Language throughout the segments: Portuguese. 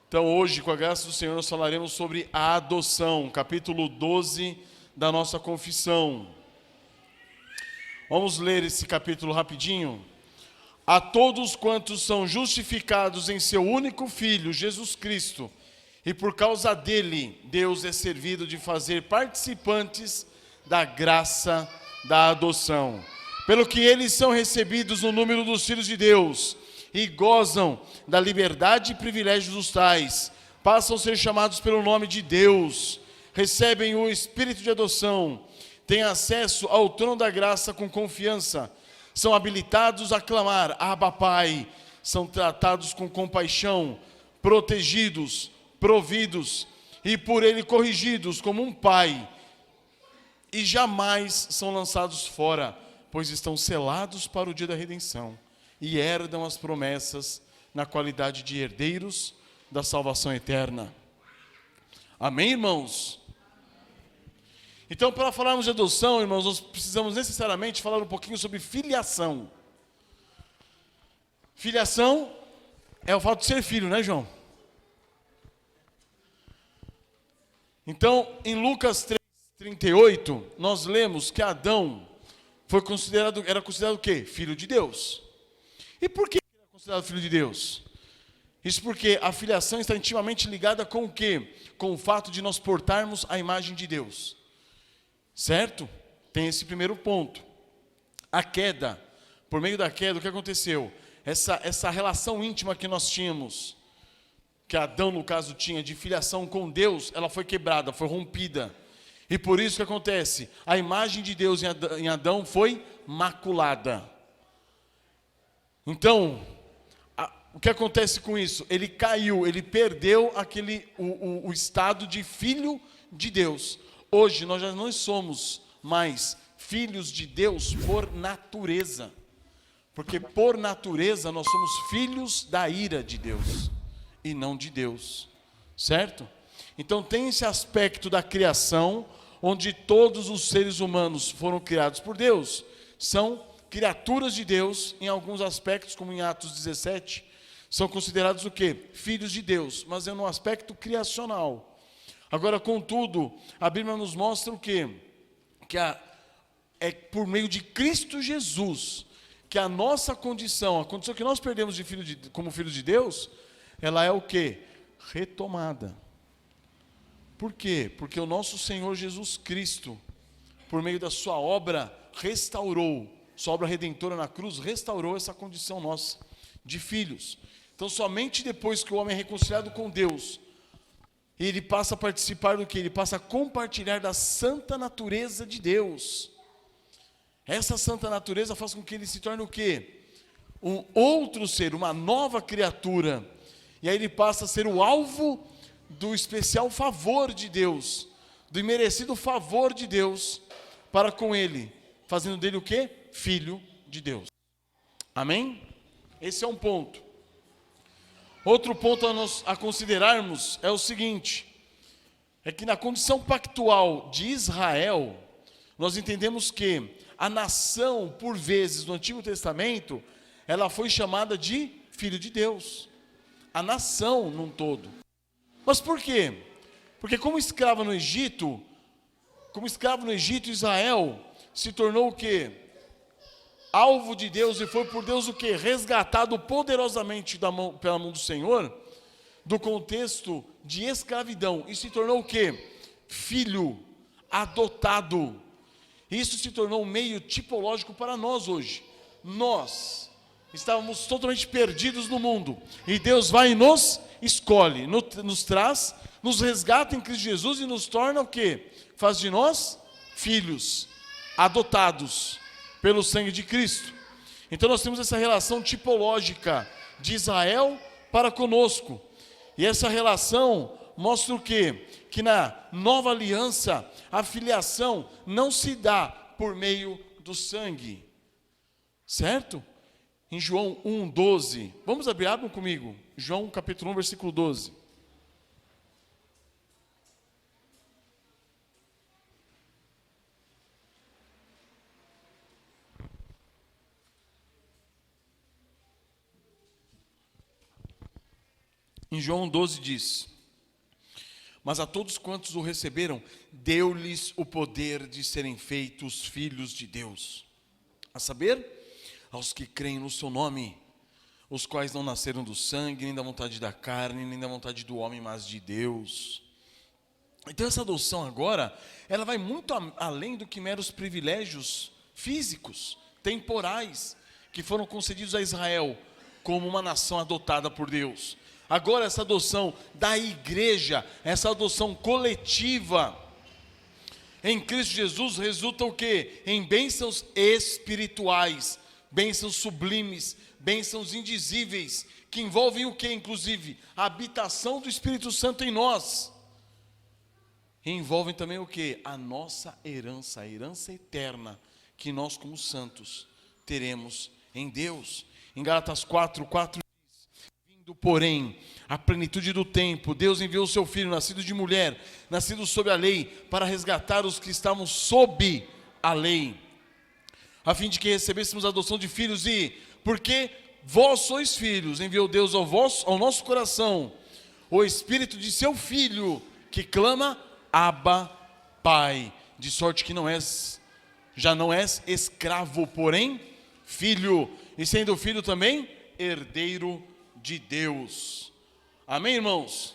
Então hoje, com a graça do Senhor, nós falaremos sobre a adoção, capítulo 12 da nossa confissão. Vamos ler esse capítulo rapidinho. A todos quantos são justificados em seu único Filho, Jesus Cristo, e por causa dele, Deus é servido de fazer participantes da graça da adoção. Pelo que eles são recebidos no número dos filhos de Deus, e gozam da liberdade e privilégios dos tais, passam a ser chamados pelo nome de Deus, recebem o Espírito de adoção, têm acesso ao trono da graça com confiança, são habilitados a clamar, Abba Pai, são tratados com compaixão, protegidos, providos e por ele corrigidos como um pai, e jamais são lançados fora, pois estão selados para o dia da redenção e herdam as promessas na qualidade de herdeiros da salvação eterna. Amém, irmãos? Então, para falarmos de adoção, irmãos, nós precisamos necessariamente falar um pouquinho sobre filiação. Filiação é o fato de ser filho, né, João? Então, em Lucas 3:38, nós lemos que Adão era considerado o quê? Filho de Deus. E por que ele era considerado filho de Deus? Isso porque a filiação está intimamente ligada com o quê? Com o fato de nós portarmos a imagem de Deus. Certo? Tem esse primeiro ponto. A queda, por meio da queda, o que aconteceu? Essa relação íntima que nós tínhamos, que Adão, no caso, tinha de filiação com Deus, ela foi quebrada, foi rompida. E por isso que acontece? A imagem de Deus em Adão foi maculada. Então, o que acontece com isso? Ele caiu, ele perdeu o estado de filho de Deus. Hoje nós já não somos mais filhos de Deus por natureza. Porque por natureza nós somos filhos da ira de Deus e não de Deus. Certo? Então tem esse aspecto da criação, onde todos os seres humanos foram criados por Deus. São criaturas de Deus, em alguns aspectos, como em Atos 17, são considerados o quê? Filhos de Deus, mas é no aspecto criacional. Agora, contudo, a Bíblia nos mostra o quê? É por meio de Cristo Jesus, que a nossa condição, a condição que nós perdemos como filhos de Deus, ela é o quê? Retomada. Por quê? Porque o nosso Senhor Jesus Cristo, por meio da sua obra, sua obra redentora na cruz, restaurou essa condição nossa de filhos. Então, somente depois que o homem é reconciliado com Deus, ele passa a participar do quê? Ele passa a compartilhar da santa natureza de Deus. Essa santa natureza faz com que ele se torne o quê? Um outro ser, uma nova criatura. E aí ele passa a ser o alvo do especial favor de Deus, do imerecido favor de Deus para com ele, fazendo dele o quê? Filho de Deus. Amém? Esse é um ponto. Outro ponto a considerarmos é o seguinte, é que na condição pactual de Israel, nós entendemos que a nação, por vezes, no Antigo Testamento, ela foi chamada de filho de Deus. A nação num todo. Mas por quê? Porque como escravo no Egito, Israel se tornou o quê? Alvo de Deus, e foi por Deus o quê? Resgatado poderosamente pela mão do Senhor, do contexto de escravidão, e se tornou o quê? Filho, adotado. Isso se tornou um meio tipológico para nós hoje. Nós estávamos totalmente perdidos no mundo, e Deus vai e nos escolhe, nos traz, nos resgata em Cristo Jesus e nos torna o quê? Faz de nós filhos, adotados pelo sangue de Cristo. Então nós temos essa relação tipológica de Israel para conosco. E essa relação mostra o quê? Que na nova aliança a filiação não se dá por meio do sangue. Certo? Em João 1:12. Vamos abrir comigo. João capítulo 1, versículo 12. Em João 12 diz: mas a todos quantos o receberam, deu-lhes o poder de serem feitos filhos de Deus. A saber, aos que creem no seu nome, os quais não nasceram do sangue, nem da vontade da carne, nem da vontade do homem, mas de Deus. Então essa adoção agora, ela vai muito além do que meros privilégios físicos, temporais, que foram concedidos a Israel como uma nação adotada por Deus. Agora essa adoção da igreja, essa adoção coletiva em Cristo Jesus resulta o quê? Em bênçãos espirituais, bênçãos sublimes, bênçãos indizíveis, que envolvem o quê? Inclusive, a habitação do Espírito Santo em nós. E envolvem também o quê? A nossa herança, a herança eterna, que nós como santos teremos em Deus. Em Gálatas 4:4 diz: vindo, porém, a plenitude do tempo, Deus enviou o seu Filho, nascido de mulher, nascido sob a lei, para resgatar os que estavam sob a lei, a fim de que recebêssemos a adoção de filhos. E, porque vós sois filhos, enviou Deus ao nosso coração o Espírito de seu Filho, que clama: Abba, Pai. De sorte que já não és escravo, porém filho, e sendo filho também, herdeiro de Deus. Amém, irmãos?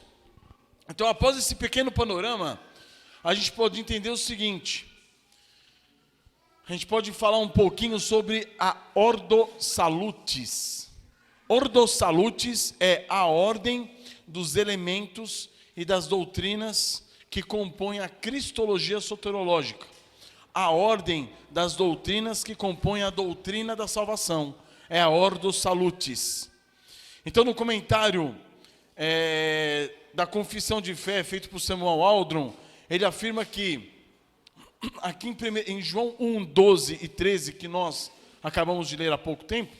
Então, após esse pequeno panorama, a gente pode entender o seguinte: a gente pode falar um pouquinho sobre a Ordo Salutis. Ordo Salutis é a ordem dos elementos e das doutrinas que compõem a cristologia soterológica. A ordem das doutrinas que compõem a doutrina da salvação é a Ordo Salutis. Então, no comentário da confissão de fé feito por Samuel Aldrin, ele afirma que aqui em João 1, 12 e 13, que nós acabamos de ler há pouco tempo,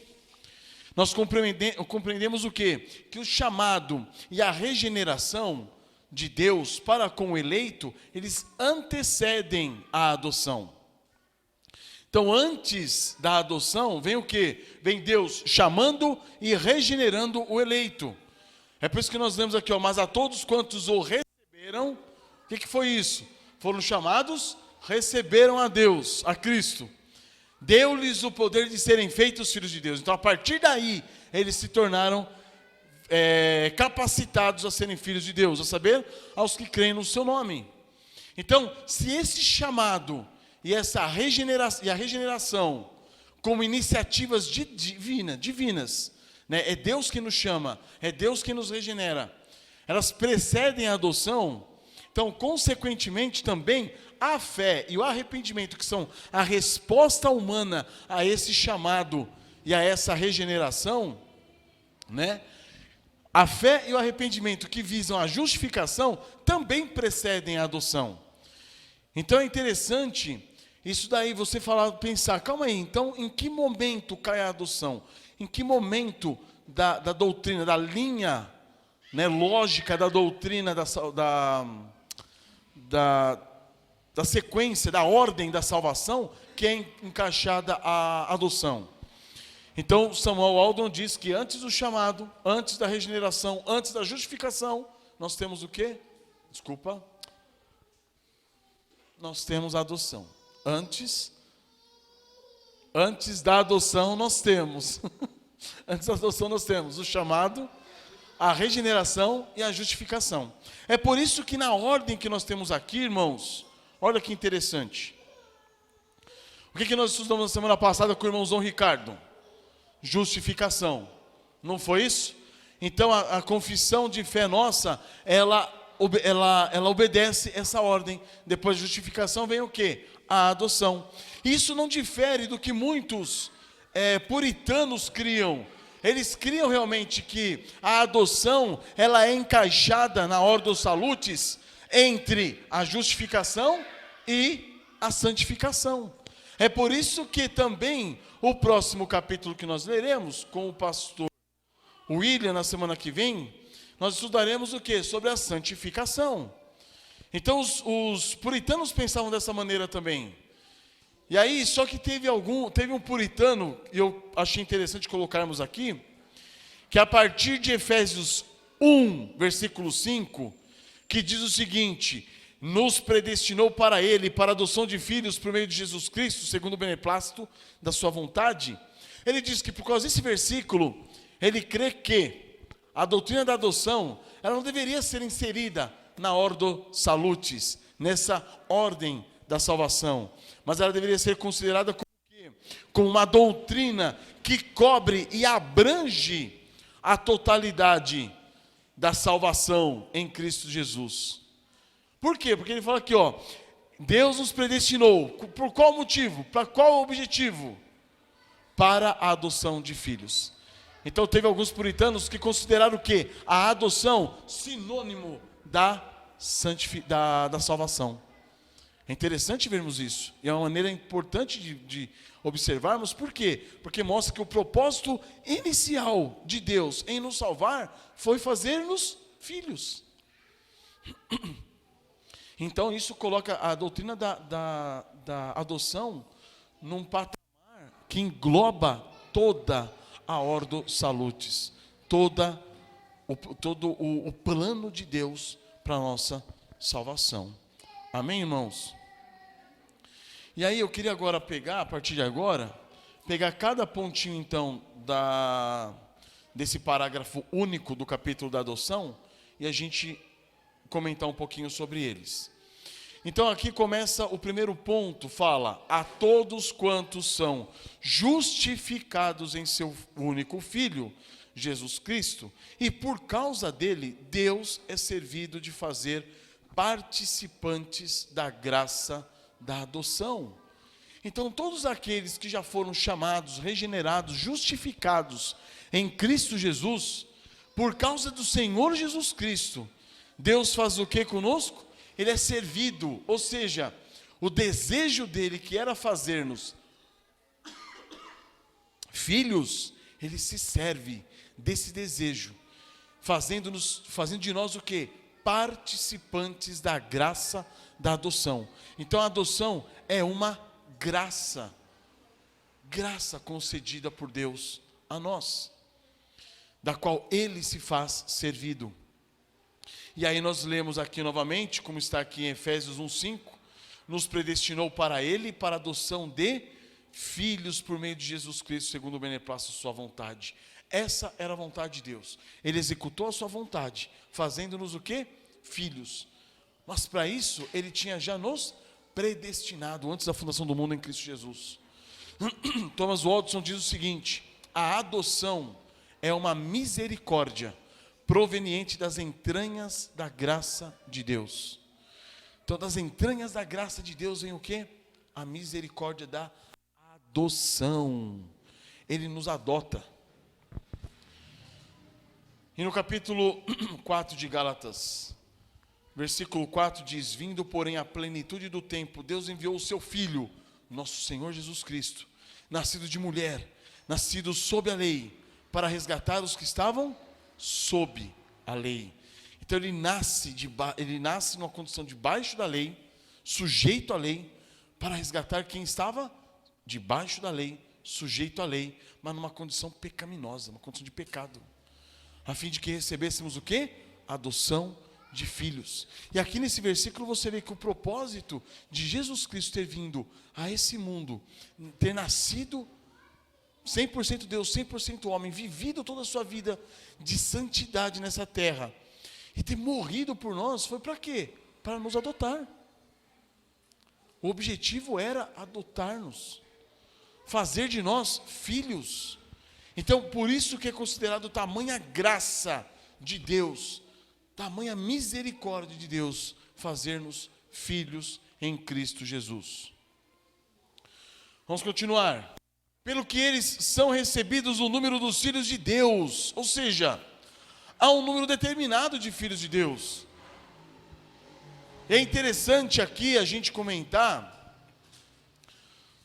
nós compreendemos o quê? Que o chamado e a regeneração de Deus para com o eleito, eles antecedem a adoção. Então, antes da adoção, vem o quê? Vem Deus chamando e regenerando o eleito. É por isso que nós lemos aqui, mas a todos quantos o receberam, o que foi isso? Foram chamados, receberam a Deus, a Cristo. Deu-lhes o poder de serem feitos filhos de Deus. Então, a partir daí, eles se tornaram capacitados a serem filhos de Deus, a saber, aos que creem no seu nome. Então, se esse chamado e essa regeneração como iniciativas divinas, né, é Deus que nos chama, é Deus que nos regenera, elas precedem a adoção, então, consequentemente também, a fé e o arrependimento, que são a resposta humana a esse chamado e a essa regeneração, né? A fé e o arrependimento que visam a justificação também precedem a adoção. Então é interessante isso daí, você pensar, calma aí, então em que momento cai a adoção? Em que momento da doutrina, da linha, né, lógica da doutrina, da sequência, da ordem da salvação, que é encaixada a adoção? Então, Samuel Aldrin diz que antes do chamado, antes da regeneração, antes da justificação, nós temos o quê? Nós temos a adoção. Antes da adoção nós temos, antes da adoção nós temos o chamado, a regeneração e a justificação. É por isso que na ordem que nós temos aqui, irmãos, olha que interessante. O que nós estudamos na semana passada com o irmãozão Ricardo? Justificação, não foi isso? Então a confissão de fé nossa, ela obedece essa ordem. Depois da justificação vem o quê? A adoção. Isso não difere do que muitos puritanos criam. Eles criam realmente que a adoção, ela é encaixada na Ordo Salutis entre a justificação e a santificação. É por isso que também o próximo capítulo que nós leremos com o pastor William na semana que vem, nós estudaremos o quê? Sobre a santificação. Então os puritanos pensavam dessa maneira também. E aí, só que teve um puritano, e eu achei interessante colocarmos aqui, que a partir de Efésios 1, versículo 5, que diz o seguinte: nos predestinou para Ele, para a adoção de filhos por meio de Jesus Cristo, segundo o beneplácito da sua vontade. Ele diz que por causa desse versículo, ele crê que a doutrina da adoção, ela não deveria ser inserida na Ordo Salutis, nessa ordem da salvação, mas ela deveria ser considerada como uma doutrina que cobre e abrange a totalidade da salvação em Cristo Jesus. Por quê? Porque ele fala aqui, Deus nos predestinou. Por qual motivo? Para qual objetivo? Para a adoção de filhos. Então teve alguns puritanos que consideraram o quê? A adoção sinônimo da salvação. É interessante vermos isso. E é uma maneira importante de observarmos. Por quê? Porque mostra que o propósito inicial de Deus em nos salvar foi fazer-nos filhos. Então isso coloca a doutrina da adoção num patamar que engloba toda a Ordo Salutis, todo o plano de Deus para a nossa salvação. Amém, irmãos? E aí eu queria agora a partir de agora, pegar cada pontinho então desse parágrafo único do capítulo da adoção e a gente comentar um pouquinho sobre eles. Então aqui começa o primeiro ponto, fala: a todos quantos são justificados em seu único Filho, Jesus Cristo, e por causa dele, Deus é servido de fazer participantes da graça da adoção. Então todos aqueles que já foram chamados, regenerados, justificados em Cristo Jesus, por causa do Senhor Jesus Cristo, Deus faz o que conosco? Ele é servido, ou seja, o desejo dele, que era fazer-nos filhos, ele se serve desse desejo, fazendo de nós o quê? Participantes da graça da adoção. Então a adoção é uma graça concedida por Deus a nós, da qual ele se faz servido. E aí nós lemos aqui novamente, como está aqui em Efésios 1:5, nos predestinou para ele, para a adoção de filhos por meio de Jesus Cristo, segundo o beneplácito de sua vontade. Essa era a vontade de Deus. Ele executou a sua vontade, fazendo-nos o quê? Filhos. Mas para isso, ele tinha já nos predestinado, antes da fundação do mundo, em Cristo Jesus. Thomas Watson diz o seguinte: a adoção é uma misericórdia proveniente das entranhas da graça de Deus. Então, das entranhas da graça de Deus vem o quê? A misericórdia da adoção. Ele nos adota. E no capítulo 4 de Gálatas, versículo 4 diz: vindo, porém, a plenitude do tempo, Deus enviou o seu Filho, nosso Senhor Jesus Cristo, nascido de mulher, nascido sob a lei, para resgatar os que estavam sob a lei. Então ele nasce numa condição debaixo da lei, sujeito à lei, para resgatar quem estava debaixo da lei, sujeito à lei, mas numa condição pecaminosa, uma condição de pecado, a fim de que recebêssemos o quê? Adoção de filhos. E aqui nesse versículo você vê que o propósito de Jesus Cristo ter vindo a esse mundo, ter nascido 100% Deus, 100% homem, vivido toda a sua vida de santidade nessa terra, e ter morrido por nós, foi para quê? Para nos adotar. O objetivo era adotar-nos, fazer de nós filhos. Então, por isso que é considerado tamanha graça de Deus, tamanha misericórdia de Deus, fazer-nos filhos em Cristo Jesus. Vamos continuar. Pelo que eles são recebidos o número dos filhos de Deus, ou seja, há um número determinado de filhos de Deus. É interessante aqui a gente comentar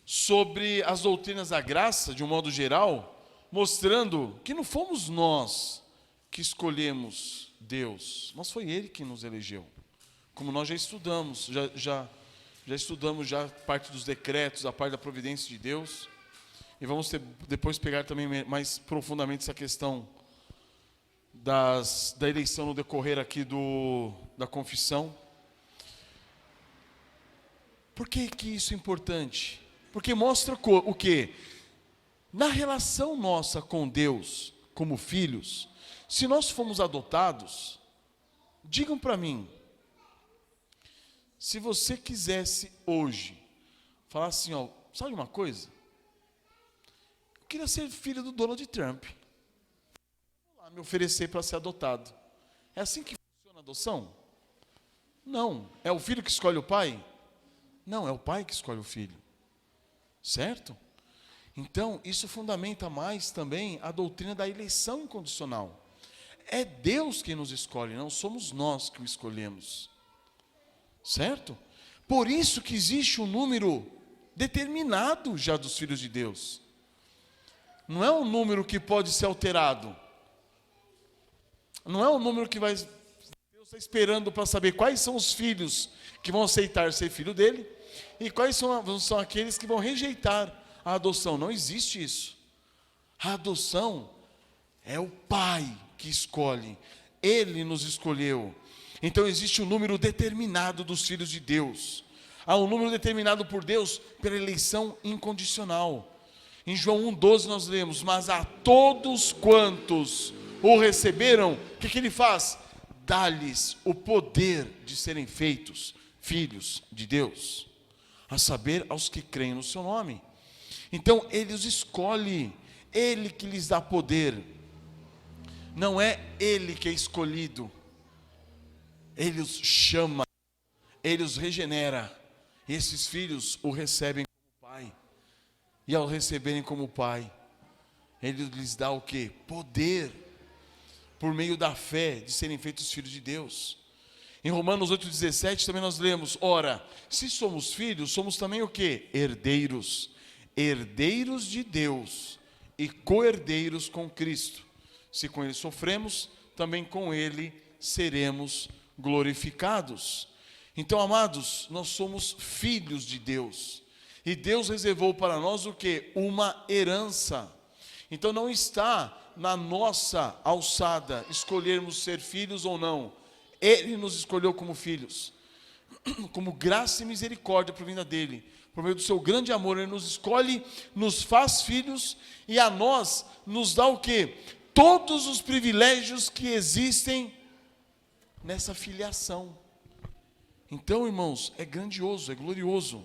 sobre as doutrinas da graça, de um modo geral, mostrando que não fomos nós que escolhemos Deus, mas foi Ele que nos elegeu. Como nós já estudamos, já estudamos parte dos decretos, a parte da providência de Deus. E vamos depois pegar também mais profundamente essa questão da eleição no decorrer aqui da confissão. Por que isso é importante? Porque mostra o quê? Na relação nossa com Deus, como filhos, se nós fomos adotados, digam para mim, se você quisesse hoje, falar assim, ó, sabe uma coisa? Eu queria ser filho do Donald Trump. Vou lá me oferecer para ser adotado. É assim que funciona a adoção? Não. É o filho que escolhe o pai? Não, é o pai que escolhe o filho. Certo? Então, isso fundamenta mais também a doutrina da eleição incondicional. É Deus quem nos escolhe, não somos nós que o escolhemos. Certo? Por isso que existe um número determinado já dos filhos de Deus. Não é um número que pode ser alterado. Não é um número que Deus está esperando para saber quais são os filhos que vão aceitar ser filho dele e quais são aqueles que vão rejeitar a adoção. Não existe isso. A adoção é o Pai que escolhe. Ele nos escolheu. Então existe um número determinado dos filhos de Deus. Há um número determinado por Deus pela eleição incondicional. Em João 1,12 nós lemos, mas a todos quantos o receberam, o que ele faz? Dá-lhes o poder de serem feitos filhos de Deus, a saber, aos que creem no seu nome. Então ele os escolhe, ele que lhes dá poder. Não é ele que é escolhido, ele os chama, ele os regenera. E esses filhos o recebem como pai. E ao receberem como pai, ele lhes dá o quê? Poder, por meio da fé, de serem feitos filhos de Deus. Em Romanos 8,17 também nós lemos, ora, se somos filhos, somos também o quê? Herdeiros. Herdeiros de Deus e co-herdeiros com Cristo. Se com ele sofremos, também com ele seremos glorificados. Então, amados, nós somos filhos de Deus. E Deus reservou para nós o quê? Uma herança. Então não está na nossa alçada escolhermos ser filhos ou não. Ele nos escolheu como filhos. Como graça e misericórdia provinda dele. Por meio do seu grande amor, ele nos escolhe, nos faz filhos e a nós nos dá o quê? Todos os privilégios que existem nessa filiação. Então, irmãos, é grandioso, é glorioso.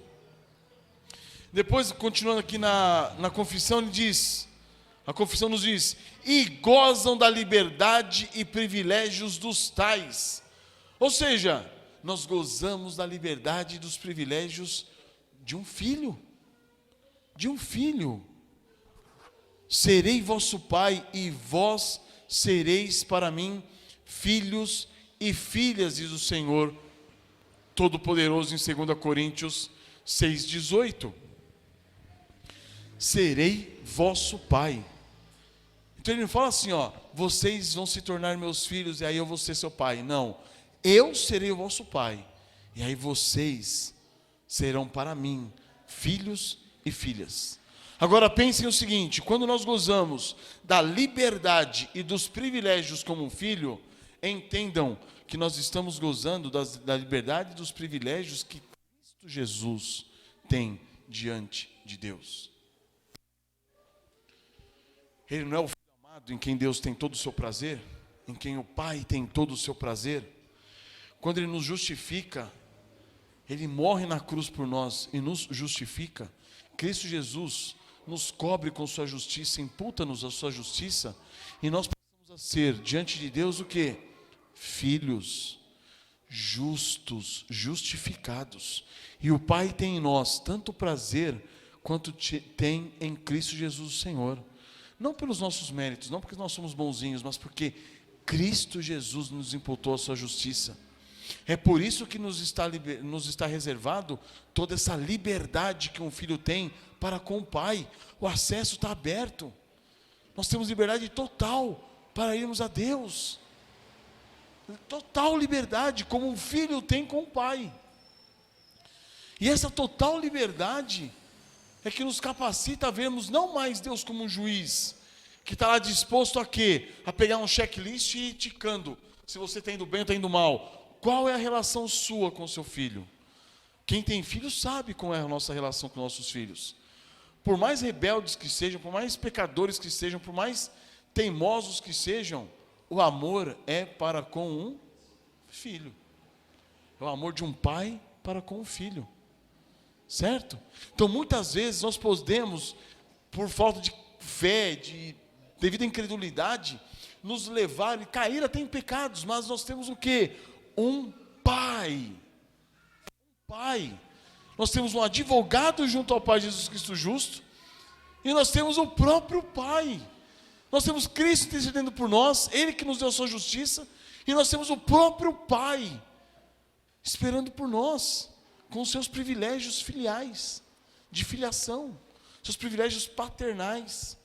Depois, continuando aqui na confissão, ele diz, a confissão nos diz, e gozam da liberdade e privilégios dos tais. Ou seja, nós gozamos da liberdade e dos privilégios de um filho. De um filho. Serei vosso pai e vós sereis para mim filhos e filhas, diz o Senhor Todo-Poderoso em 2 Coríntios 6,18. Serei vosso pai. Então ele não fala assim, ó, vocês vão se tornar meus filhos e aí eu vou ser seu pai. Não, eu serei o vosso pai e aí vocês serão para mim filhos e filhas. Agora pensem o seguinte, quando nós gozamos da liberdade e dos privilégios como um filho, entendam que nós estamos gozando da liberdade e dos privilégios que Cristo Jesus tem diante de Deus. Ele não é o filho amado em quem Deus tem todo o seu prazer, em quem o Pai tem todo o seu prazer. Quando Ele nos justifica, Ele morre na cruz por nós e nos justifica. Cristo Jesus nos cobre com sua justiça, imputa-nos a sua justiça, e nós passamos a ser, diante de Deus, o quê? Filhos, justos, justificados. E o Pai tem em nós tanto prazer, quanto tem em Cristo Jesus o Senhor. Não pelos nossos méritos, não porque nós somos bonzinhos, mas porque Cristo Jesus nos imputou a sua justiça. É por isso que nos está reservado toda essa liberdade que um filho tem para com o Pai. O acesso está aberto. Nós temos liberdade total para irmos a Deus. Total liberdade, como um filho tem com o Pai. E essa total liberdade é que nos capacita a vermos não mais Deus como um juiz que está lá disposto a quê? A pegar um checklist e ir ticando, se você está indo bem ou está indo mal. Qual é a relação sua com o seu filho? Quem tem filho sabe como é a nossa relação com nossos filhos. Por mais rebeldes que sejam, por mais pecadores que sejam, por mais teimosos que sejam, o amor é para com um filho. É o amor de um pai para com um filho. Certo? Então, muitas vezes, nós podemos, por falta de fé, devido à incredulidade, nos levar e cair até em pecados, mas nós temos o quê? Um pai. Pai. Nós temos um advogado junto ao Pai Jesus Cristo justo, e nós temos o próprio Pai. Nós temos Cristo intercedendo por nós, Ele que nos deu a sua justiça, e nós temos o próprio Pai esperando por nós, com os seus privilégios filiais, de filiação, seus privilégios paternais.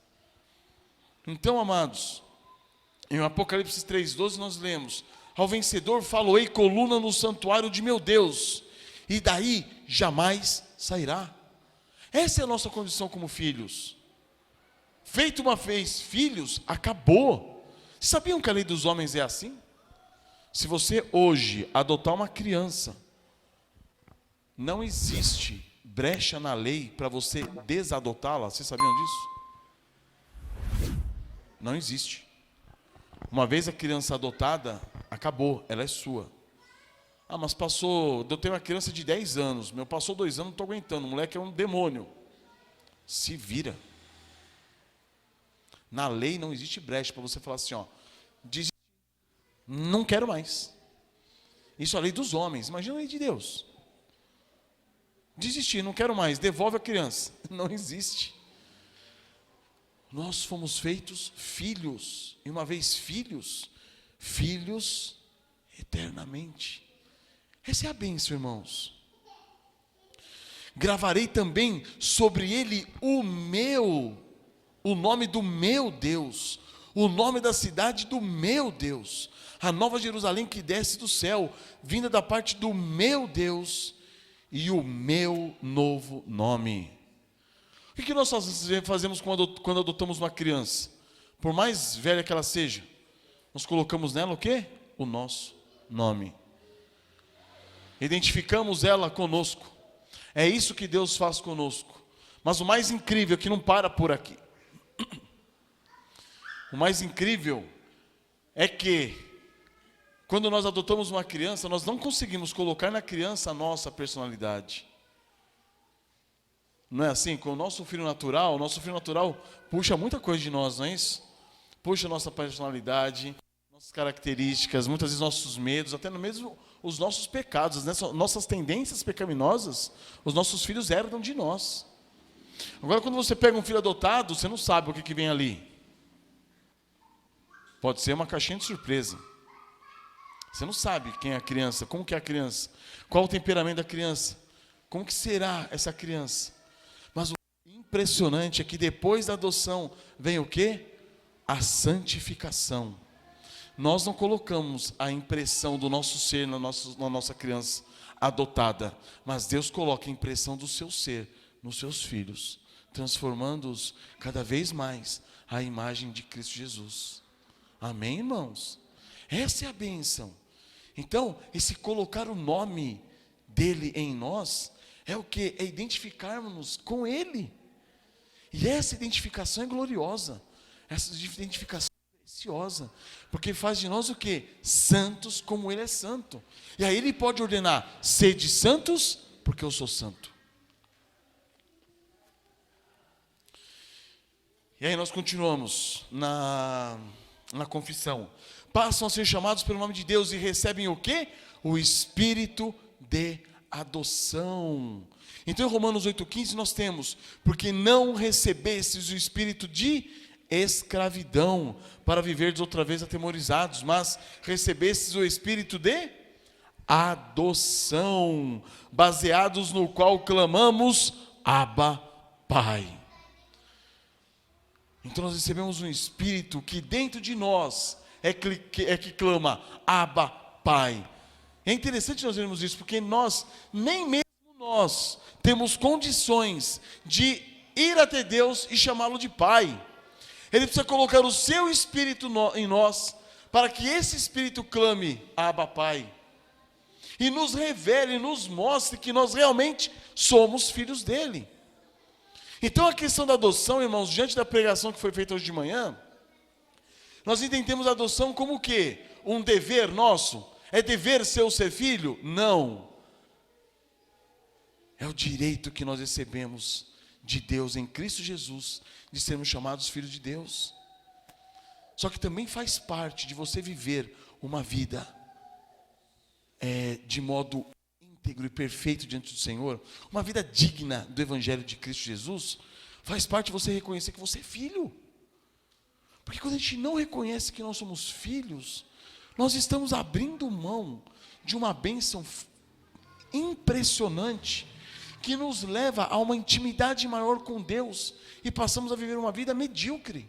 Então, amados, em Apocalipse 3,12 nós lemos: ao vencedor faloei coluna no santuário de meu Deus, e daí jamais sairá. Essa é a nossa condição como filhos. Feito uma vez filhos, acabou. Sabiam que a lei dos homens é assim? Se você hoje adotar uma criança, não existe brecha na lei para você desadotá-la. Vocês sabiam disso? Não existe. Uma vez a criança adotada, acabou, ela é sua. Ah, mas passou, eu tenho uma criança de 10 anos, passou 2 anos, não estou aguentando, o moleque é um demônio. Se vira. Na lei não existe brecha para você falar assim, ó, não quero mais. Isso é a lei dos homens, imagina a lei de Deus. Desistir, não quero mais, devolve a criança. Não existe. Nós fomos feitos filhos, e uma vez filhos, filhos eternamente. Essa é a bênção, irmãos. Gravarei também sobre ele o nome do meu Deus, o nome da cidade do meu Deus, a nova Jerusalém que desce do céu, vinda da parte do meu Deus, e o meu novo nome. O que nós fazemos quando adotamos uma criança? Por mais velha que ela seja, nós colocamos nela o quê? O nosso nome. Identificamos ela conosco. É isso que Deus faz conosco. Mas o mais incrível é que não para por aqui. O mais incrível é que quando nós adotamos uma criança, nós não conseguimos colocar na criança a nossa personalidade. Não é assim? Com o nosso filho natural puxa muita coisa de nós, não é isso? Puxa a nossa personalidade, nossas características, muitas vezes nossos medos, até mesmo os nossos pecados, né? Nossas tendências pecaminosas, os nossos filhos herdam de nós. Agora, quando você pega um filho adotado, você não sabe o que vem ali. Pode ser uma caixinha de surpresa. Você não sabe quem é a criança, como que é a criança, qual o temperamento da criança, como que será essa criança. Mas o impressionante é que depois da adoção vem o quê? A santificação. Nós não colocamos a impressão do nosso ser na nossa criança adotada, mas Deus coloca a impressão do seu ser nos seus filhos, transformando-os cada vez mais à imagem de Cristo Jesus. Amém, irmãos? Essa é a bênção. Então, esse colocar o nome dele em nós é o que? É identificarmos-nos com ele. E essa identificação é gloriosa. Essa identificação é preciosa. Porque faz de nós o que? Santos como ele é santo. E aí ele pode ordenar: sede santos, porque eu sou santo. E aí nós continuamos na confissão. Passam a ser chamados pelo nome de Deus e recebem o quê? O Espírito de adoção. Então em Romanos 8,15 nós temos: porque não recebestes o espírito de escravidão, para viverdes outra vez atemorizados, mas recebestes o espírito de adoção, baseados no qual clamamos: Abba, Pai. Então nós recebemos um espírito que dentro de nós é que clama: Abba, Pai. É interessante nós vermos isso, porque nem mesmo nós temos condições de ir até Deus e chamá-lo de Pai. Ele precisa colocar o seu Espírito em nós, para que esse Espírito clame, Abba Pai, e nos revele, nos mostre que nós realmente somos filhos dele. Então a questão da adoção, irmãos, diante da pregação que foi feita hoje de manhã, nós entendemos a adoção como o quê? Um dever nosso? É dever ser filho? Não. É o direito que nós recebemos de Deus em Cristo Jesus, de sermos chamados filhos de Deus. Só que também faz parte de você viver uma vida de modo íntegro e perfeito diante do Senhor, uma vida digna do Evangelho de Cristo Jesus, faz parte de você reconhecer que você é filho. Porque quando a gente não reconhece que nós somos filhos, nós estamos abrindo mão de uma bênção impressionante, que nos leva a uma intimidade maior com Deus, e passamos a viver uma vida medíocre.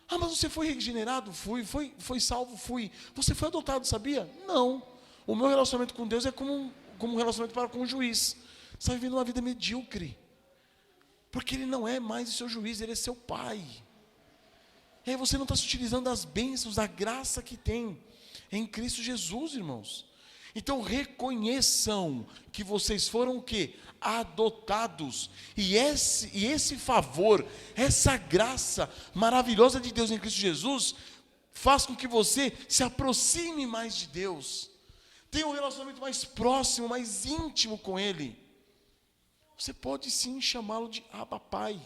Ah, mas você foi regenerado? Fui. Foi salvo? Fui. Você foi adotado, sabia? Não. O meu relacionamento com Deus é como um relacionamento com um juiz. Você está vivendo uma vida medíocre, porque Ele não é mais o seu juiz, Ele é seu pai. E aí você não está se utilizando das bênçãos, da graça que tem em Cristo Jesus, irmãos. Então reconheçam que vocês foram o quê? Adotados. E esse favor, essa graça maravilhosa de Deus em Cristo Jesus, faz com que você se aproxime mais de Deus, tenha um relacionamento mais próximo, mais íntimo com Ele. Você pode sim chamá-lo de Abba Pai,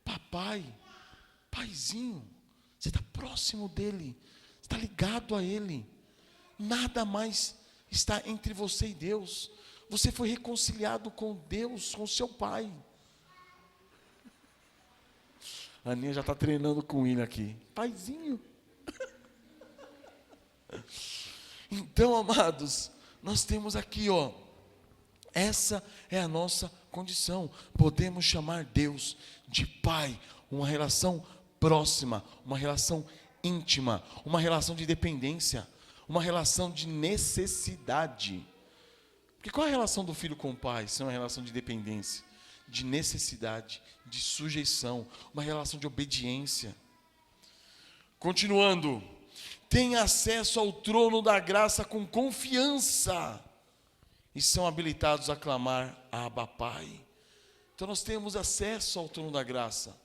papai, paizinho. Você está próximo dEle, está ligado a Ele. Nada mais está entre você e Deus. Você foi reconciliado com Deus, com seu Pai. A Aninha já está treinando com ele aqui. Paizinho. Então, amados, nós temos aqui, essa é a nossa condição. Podemos chamar Deus de Pai, uma relação próxima, uma relação íntima, uma relação de dependência, uma relação de necessidade. Porque qual é a relação do filho com o pai? Isso é uma relação de dependência, de necessidade, de sujeição, uma relação de obediência. Continuando, tem acesso ao trono da graça com confiança e são habilitados a clamar Abba Pai. Então nós temos acesso ao trono da graça.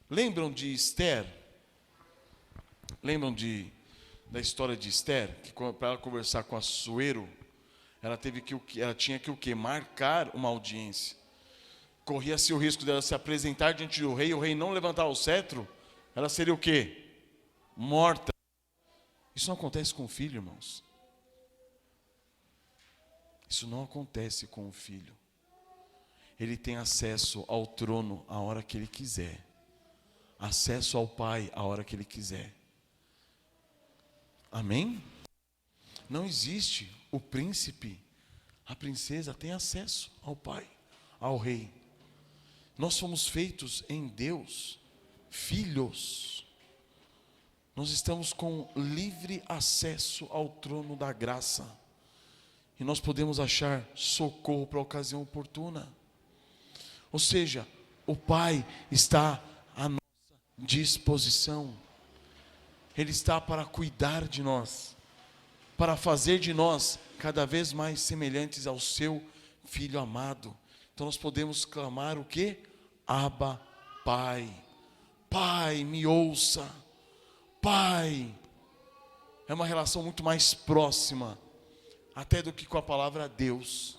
Lembram de Esther? Lembram da história de Esther? Que para ela conversar com Assuero, ela tinha que o quê? Marcar uma audiência. Corria-se o risco dela se apresentar diante do rei, o rei não levantar o cetro, ela seria o quê? Morta. Isso não acontece com o filho, irmãos. Isso não acontece com o filho. Ele tem acesso ao trono a hora que ele quiser. Acesso ao Pai a hora que ele quiser. Amém? Não existe o príncipe, a princesa tem acesso ao Pai, ao Rei. Nós fomos feitos em Deus, filhos. Nós estamos com livre acesso ao trono da graça. E nós podemos achar socorro para a ocasião oportuna. Ou seja, o Pai está à nossa disposição. Ele está para cuidar de nós, para fazer de nós cada vez mais semelhantes ao seu Filho amado. Então nós podemos clamar o quê? Abba, Pai. Pai, me ouça. Pai. É uma relação muito mais próxima, até do que com a palavra Deus.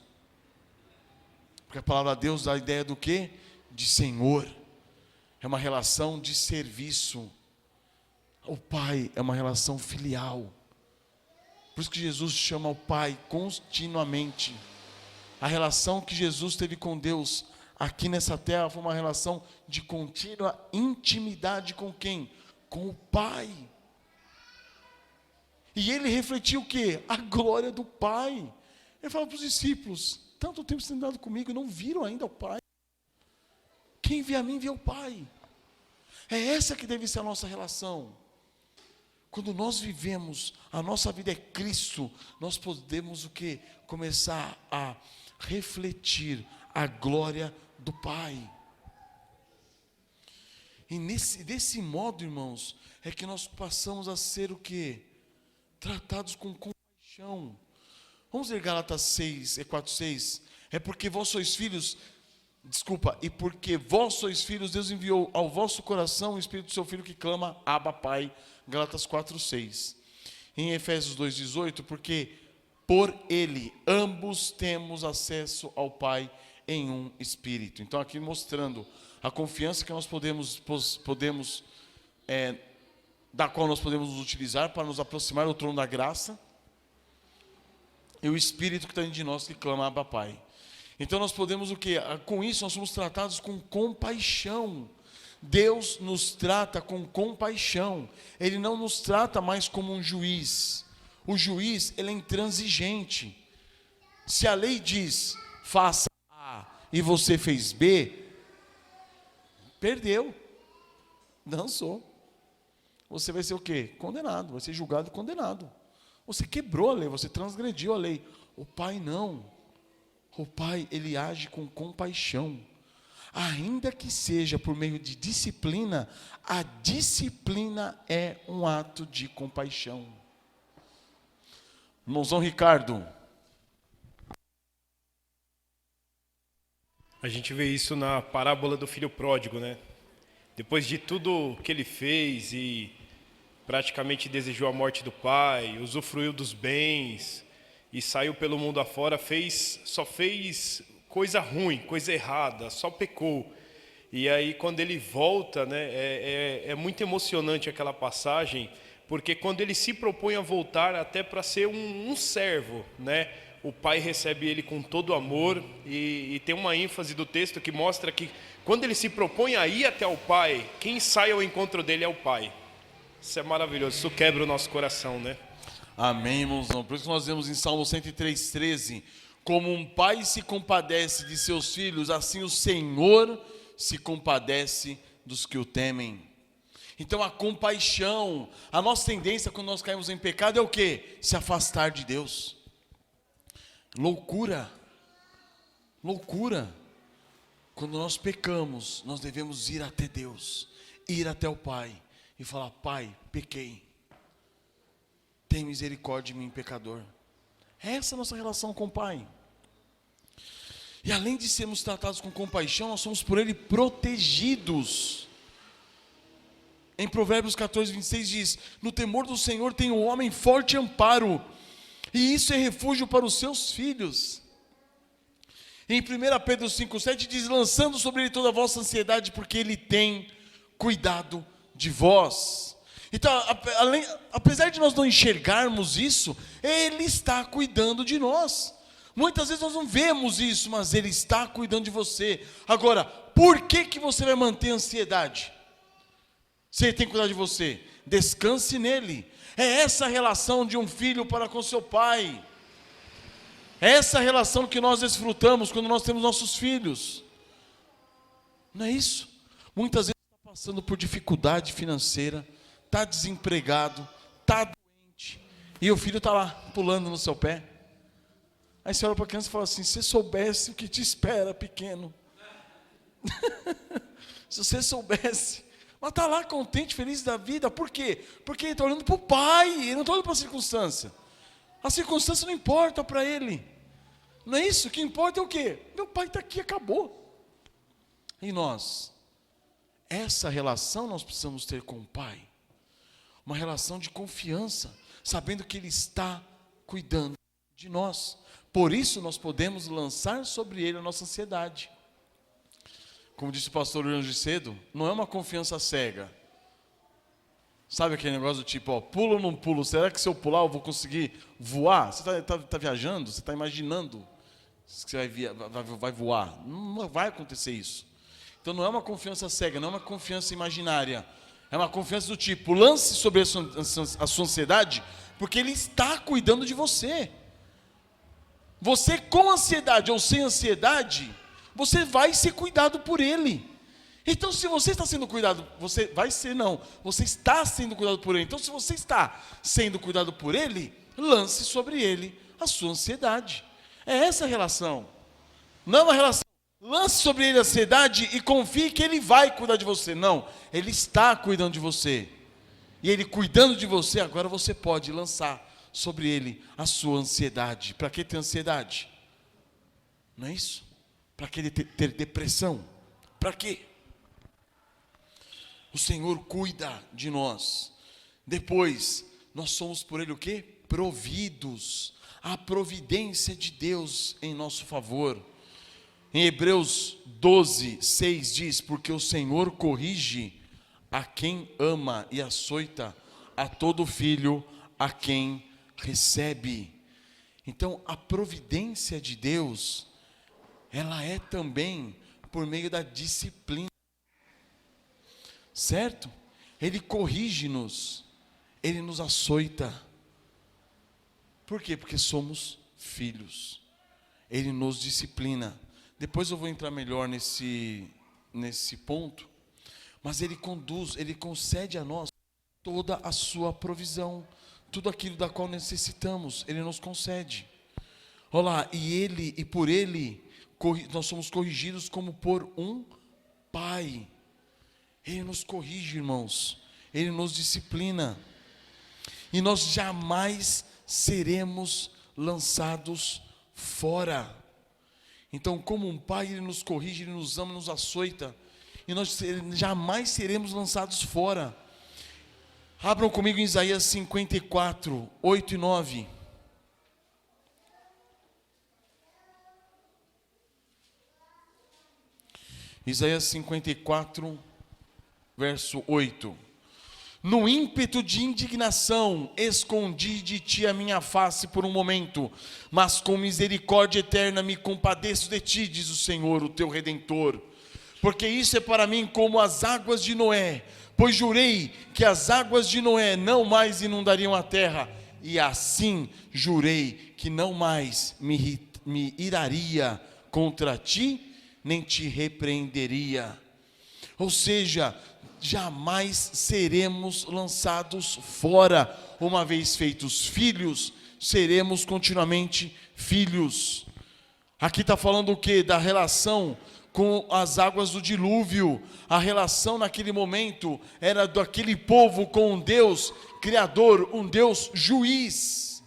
Porque a palavra Deus dá a ideia do quê? De Senhor. É uma relação de serviço. O Pai é uma relação filial. Por isso que Jesus chama o Pai continuamente. A relação que Jesus teve com Deus aqui nessa terra foi uma relação de contínua intimidade com quem? Com o Pai. E ele refletiu o quê? A glória do Pai. Ele falou para os discípulos: tanto tempo vocês têm andado comigo e não viram ainda o Pai. Quem vê a mim vê o Pai. É essa que deve ser a nossa relação. Quando nós vivemos, a nossa vida é Cristo, nós podemos o quê? Começar a refletir a glória do Pai. E desse modo, irmãos, é que nós passamos a ser o quê? Tratados com compaixão. Vamos ler Gálatas 4:6. É porque vós sois filhos, e porque vós sois filhos, Deus enviou ao vosso coração o Espírito do seu Filho que clama, Abba, Pai. Gálatas 4:6. Em Efésios 2:18, porque por Ele ambos temos acesso ao Pai em um Espírito. Então aqui mostrando a confiança que nós podemos da qual nós podemos nos utilizar para nos aproximar do trono da graça, e o Espírito que está dentro de nós que clama, Abba, Pai. Então nós podemos o quê? Com isso nós somos tratados com compaixão. Deus nos trata com compaixão. Ele não nos trata mais como um juiz. O juiz, ele é intransigente. Se a lei diz, faça A e você fez B, perdeu, dançou. Você vai ser o quê? Condenado, vai ser julgado e condenado. Você quebrou a lei, você transgrediu a lei. O Pai não. O Pai, ele age com compaixão. Ainda que seja por meio de disciplina, a disciplina é um ato de compaixão. Irmãozão Ricardo. A gente vê isso na parábola do filho pródigo, né? Depois de tudo que ele fez e praticamente desejou a morte do pai, usufruiu dos bens e saiu pelo mundo afora, só fez coisa ruim, coisa errada, só pecou. E aí quando ele volta, né, é muito emocionante aquela passagem, porque quando ele se propõe a voltar até para ser um servo, né, o pai recebe ele com todo amor, e tem uma ênfase do texto que mostra que quando ele se propõe a ir até o pai, quem sai ao encontro dele é o pai. Isso é maravilhoso, isso quebra o nosso coração, né? Amém, irmãozão. Por isso que nós vemos em Salmo 103:13, como um pai se compadece de seus filhos, assim o Senhor se compadece dos que o temem. Então a compaixão, a nossa tendência quando nós caímos em pecado é o quê? Se afastar de Deus. Loucura. Quando nós pecamos, nós devemos ir até Deus, ir até o Pai e falar: Pai, pequei, tem misericórdia de mim, pecador. Essa é a nossa relação com o Pai. E além de sermos tratados com compaixão, nós somos por Ele protegidos. Em Provérbios 14:26 diz: no temor do Senhor tem o homem forte amparo, e isso é refúgio para os seus filhos. Em 1 Pedro 5:7 diz: lançando sobre Ele toda a vossa ansiedade, porque Ele tem cuidado de vós. Então, apesar de nós não enxergarmos isso, Ele está cuidando de nós. Muitas vezes nós não vemos isso, mas Ele está cuidando de você. Agora, por que você vai manter a ansiedade? Se Ele tem cuidado de você, descanse nele. É essa a relação de um filho para com seu pai. É essa a relação que nós desfrutamos quando nós temos nossos filhos. Não é isso? Muitas vezes está passando por dificuldade financeira, está desempregado, está doente, e o filho está lá, pulando no seu pé. Aí você olha para a criança e fala assim: se soubesse o que te espera, pequeno. Se você soubesse. Mas está lá contente, feliz da vida. Por quê? Porque ele está olhando para o pai, ele não está olhando para a circunstância. A circunstância não importa para ele. Não é isso? O que importa é o quê? Meu pai está aqui, acabou. E nós? Essa relação nós precisamos ter com o pai. Uma relação de confiança, sabendo que Ele está cuidando de nós. Por isso nós podemos lançar sobre Ele a nossa ansiedade. Como disse o pastor hoje cedo, não é uma confiança cega. Sabe aquele negócio do tipo, ó, pulo ou não pulo? Será que se eu pular eu vou conseguir voar? Você está viajando? Você está imaginando que você vai voar? Não vai acontecer isso. Então não é uma confiança cega, não é uma confiança imaginária. É uma confiança do tipo, lance sobre a sua ansiedade, porque Ele está cuidando de você. Você com ansiedade ou sem ansiedade, você vai ser cuidado por Ele. Então se você está sendo cuidado, você está sendo cuidado por Ele. Então se você está sendo cuidado por Ele, lance sobre Ele a sua ansiedade. É essa a relação. Não é uma relação, Lance sobre ele a ansiedade e confie que ele vai cuidar de você. Não, ele está cuidando de você. E ele cuidando de você, agora você pode lançar sobre ele a sua ansiedade. Para que ter ansiedade? Não é isso? Para que ter depressão? Para quê? O Senhor cuida de nós. Depois, nós somos por ele o quê? Providos. A providência de Deus em nosso favor. Em Hebreus 12, 6 diz: porque o Senhor corrige a quem ama e açoita a todo filho a quem recebe. Então, a providência de Deus, ela é também por meio da disciplina. Certo? Ele corrige-nos, ele nos açoita. Por quê? Porque somos filhos. Ele nos disciplina. Depois eu vou entrar melhor nesse ponto. Mas ele conduz, ele concede a nós toda a sua provisão. Tudo aquilo da qual necessitamos, ele nos concede. Olha lá, e por ele, nós somos corrigidos como por um pai. Ele nos corrige, irmãos. Ele nos disciplina. E nós jamais seremos lançados fora. Então, como um pai, ele nos corrige, ele nos ama, nos açoita. E nós jamais seremos lançados fora. Abram comigo em Isaías 54, 8 e 9. Isaías 54, verso 8. No ímpeto de indignação, escondi de ti a minha face por um momento, mas com misericórdia eterna me compadeço de ti, diz o Senhor, o teu Redentor. Porque isso é para mim como as águas de Noé, pois jurei que as águas de Noé não mais inundariam a terra, e assim jurei que não mais me iraria contra ti, nem te repreenderia. Ou seja, jamais seremos lançados fora. Uma vez feitos filhos, seremos continuamente filhos. Aqui está falando o quê? Da relação com as águas do dilúvio. A relação naquele momento era daquele povo com um Deus criador, um Deus juiz.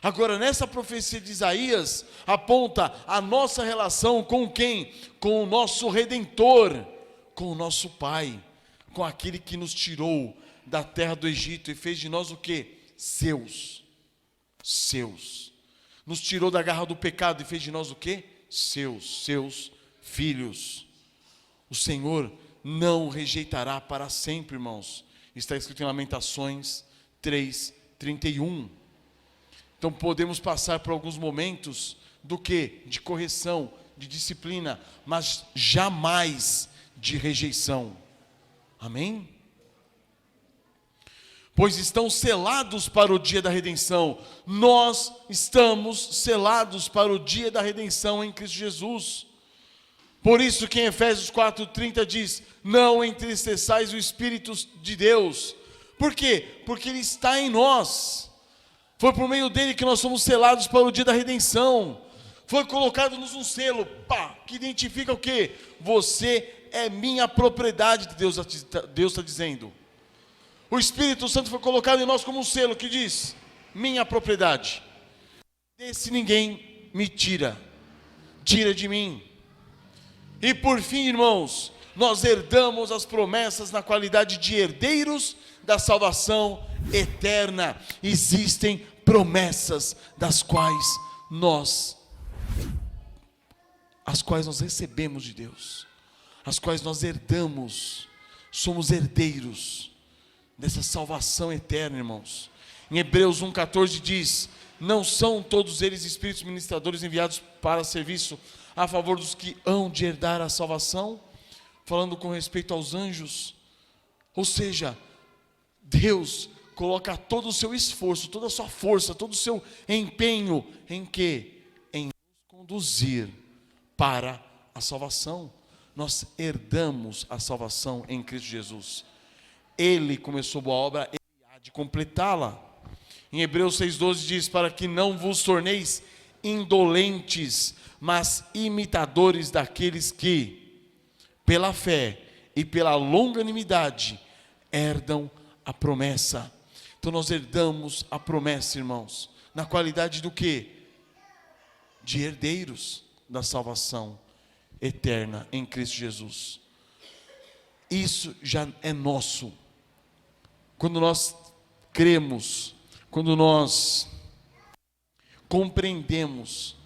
Agora, nessa profecia de Isaías, aponta a nossa relação com quem? Com o nosso Redentor, com o nosso Pai, com aquele que nos tirou da terra do Egito e fez de nós o quê? Seus. Nos tirou da garra do pecado e fez de nós o quê? Seus filhos. O Senhor não rejeitará para sempre, irmãos. Está escrito em Lamentações 3:31. Então podemos passar por alguns momentos do quê? De correção, de disciplina, mas jamais de rejeição. Amém? Pois estão selados para o dia da redenção. Nós estamos selados para o dia da redenção em Cristo Jesus. Por isso que em Efésios 4:30 diz: não entristeçais o Espírito de Deus. Por quê? Porque Ele está em nós. Foi por meio dele que nós somos selados para o dia da redenção. Foi colocado-nos um selo, que identifica o quê? Você é minha propriedade, Deus está dizendo. O Espírito Santo foi colocado em nós como um selo que diz: minha propriedade. Desse ninguém me tira de mim. E por fim, irmãos, nós herdamos as promessas na qualidade de herdeiros da salvação eterna. Existem promessas das quais nós recebemos de Deus, as quais nós herdamos, somos herdeiros dessa salvação eterna, irmãos. Em Hebreus 1:14 diz: não são todos eles espíritos ministradores enviados para serviço a favor dos que hão de herdar a salvação? Falando com respeito aos anjos. Ou seja, Deus coloca todo o seu esforço, toda a sua força, todo o seu empenho em quê? Em nos conduzir para a salvação. Nós herdamos a salvação em Cristo Jesus. Ele começou boa obra, Ele há de completá-la. Em Hebreus 6:12 diz: para que não vos torneis indolentes, mas imitadores daqueles que, pela fé e pela longanimidade, herdam a promessa. Então nós herdamos a promessa, irmãos, na qualidade do quê? De herdeiros da salvação eterna em Cristo Jesus. Isso já é nosso. Quando nós cremos, quando nós compreendemos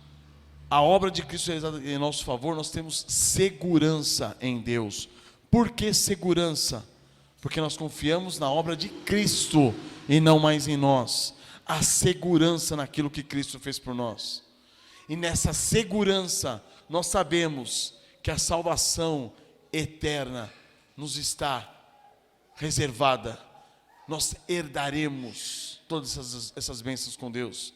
a obra de Cristo realizada em nosso favor, nós temos segurança em Deus. Por que segurança? Porque nós confiamos na obra de Cristo e não mais em nós. A segurança naquilo que Cristo fez por nós. E nessa segurança, nós sabemos que a salvação eterna nos está reservada. Nós herdaremos todas essas bênçãos com Deus.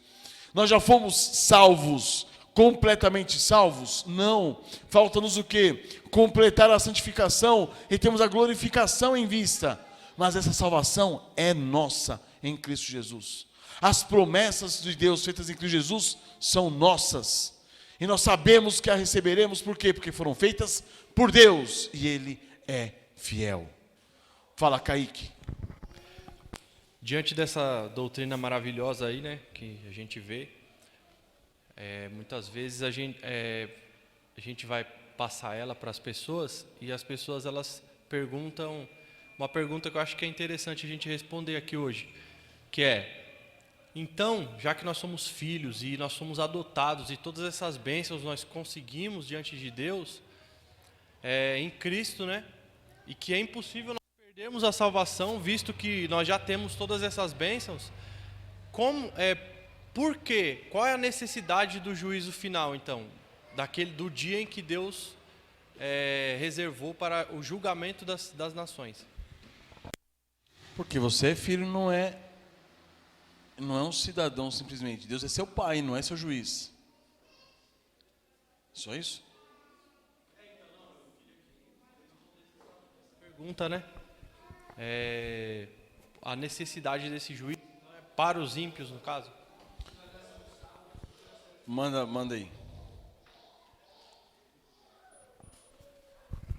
Nós já fomos salvos, completamente salvos? Não. Falta-nos o quê? Completar a santificação e temos a glorificação em vista. Mas essa salvação é nossa em Cristo Jesus. As promessas de Deus feitas em Cristo Jesus são nossas. E nós sabemos que a receberemos, por quê? Porque foram feitas por Deus e Ele é fiel. Fala, Kaique. Diante dessa doutrina maravilhosa aí, né, que a gente vê, muitas vezes a gente vai passar ela para as pessoas e as pessoas elas perguntam uma pergunta que eu acho que é interessante a gente responder aqui hoje, que é: então, já que nós somos filhos e nós somos adotados e todas essas bênçãos nós conseguimos diante de Deus, em Cristo, né? E que é impossível nós perdermos a salvação, visto que nós já temos todas essas bênçãos. Por quê? Qual é a necessidade do juízo final, então? Do dia em que Deus reservou para o julgamento das nações. Porque você é filho, não é um cidadão simplesmente. Deus é seu pai, não é seu juiz. Só isso? Pergunta, né? A necessidade desse juízo para os ímpios, no caso. Manda aí.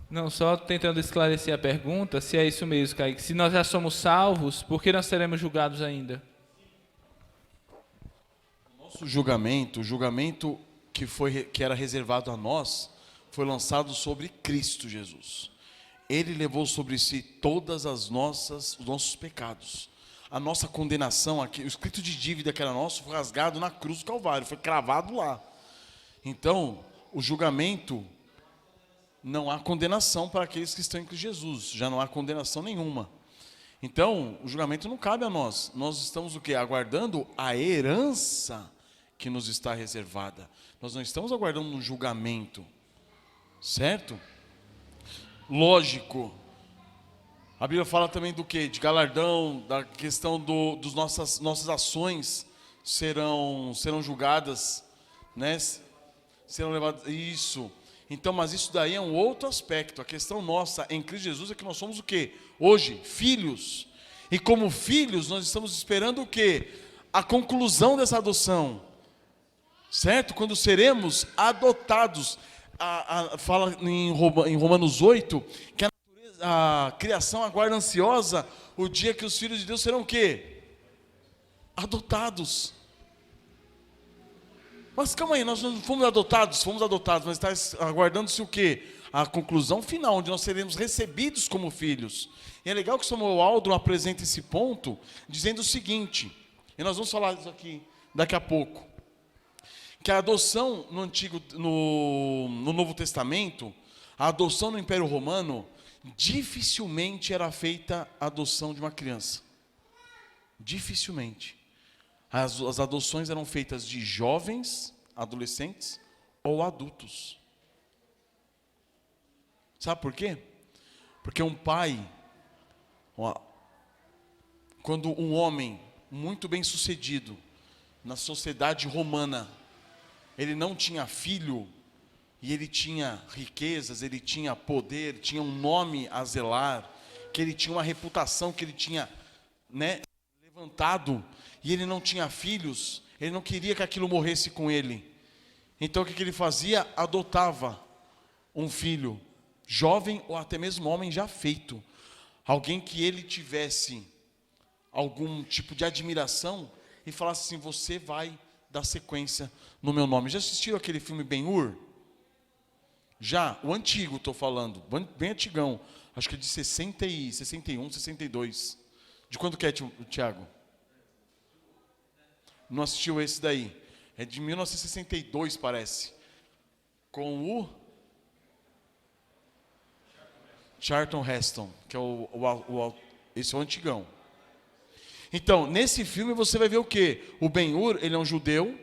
Não, só tentando esclarecer a pergunta, se é isso mesmo, Kaique. Se nós já somos salvos, por que nós seremos julgados ainda? Nosso julgamento, o julgamento que era reservado a nós, foi lançado sobre Cristo Jesus. Ele levou sobre si todas os nossos pecados. A nossa condenação, aqui, o escrito de dívida que era nosso, foi rasgado na cruz do Calvário, foi cravado lá. Então, o julgamento, não há condenação para aqueles que estão em Cristo Jesus, já não há condenação nenhuma. Então, o julgamento não cabe a nós. Nós estamos o quê? Aguardando a herança que nos está reservada. Nós não estamos aguardando um julgamento, certo? Lógico. A Bíblia fala também do quê? De galardão, da questão dos nossas ações serão julgadas, né? Serão levadas, isso. Então, mas isso daí é um outro aspecto. A questão nossa em Cristo Jesus é que nós somos o quê? Hoje, filhos. E como filhos, nós estamos esperando o quê? A conclusão dessa adoção. Certo? Quando seremos adotados. Fala em Romanos 8, que a criação aguarda ansiosa o dia que os filhos de Deus serão o quê? Adotados. Mas calma aí, nós não fomos adotados, mas está aguardando-se o quê? A conclusão final, onde nós seremos recebidos como filhos. E é legal que o Samuel Aldrin apresenta esse ponto, dizendo o seguinte, e nós vamos falar isso aqui daqui a pouco, que a adoção no Novo Testamento, a adoção no Império Romano, dificilmente era feita a adoção de uma criança. Dificilmente. As adoções eram feitas de jovens, adolescentes ou adultos. Sabe por quê? Porque um pai, quando um homem muito bem sucedido na sociedade romana, ele não tinha filho, e ele tinha riquezas, ele tinha poder, tinha um nome a zelar, que ele tinha uma reputação que ele tinha, levantado, e ele não tinha filhos, Ele não queria que aquilo morresse com ele. Então o que ele fazia? Adotava um filho jovem ou até mesmo homem já feito. Alguém que ele tivesse algum tipo de admiração e falasse assim, você vai dar sequência no meu nome. Já assistiram aquele filme Ben-Hur? Já, o antigo estou falando, bem antigão. Acho que é de 61, 62. De quando que é, Tiago? Não assistiu esse daí. É de 1962, parece. Com o Charlton Heston, que é esse é o antigão. Então, nesse filme você vai ver o quê? O Ben-Hur, ele é um judeu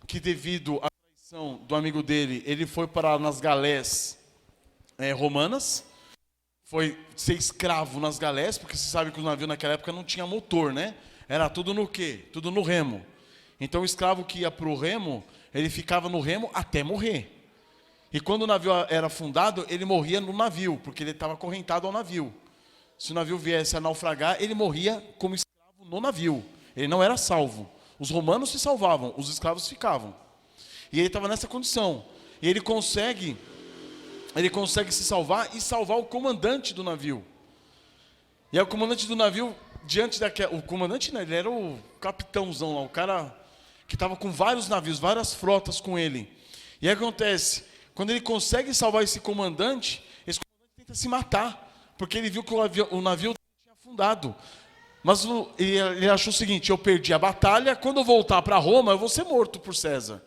que devido à traição do amigo dele, ele foi parar nas galés romanas, foi ser escravo nas galés, porque você sabe que o navio naquela época não tinha motor, né? Era tudo no quê? Tudo no remo. Então o escravo que ia para o remo, ele ficava no remo até morrer. E quando o navio era afundado, ele morria no navio, porque ele estava acorrentado ao navio. Se o navio viesse a naufragar, ele morria como escravo no navio. Ele não era salvo. Os romanos se salvavam, os escravos ficavam. E ele estava nessa condição. E ele consegue se salvar e salvar o comandante do navio. E aí o comandante do navio, diante daquela... O comandante, né, ele era o capitãozão lá, o cara que estava com vários navios, várias frotas com ele. E aí acontece, quando ele consegue salvar esse comandante tenta se matar, porque ele viu que o navio tinha afundado. Mas ele achou o seguinte, eu perdi a batalha, quando eu voltar para Roma, eu vou ser morto por César.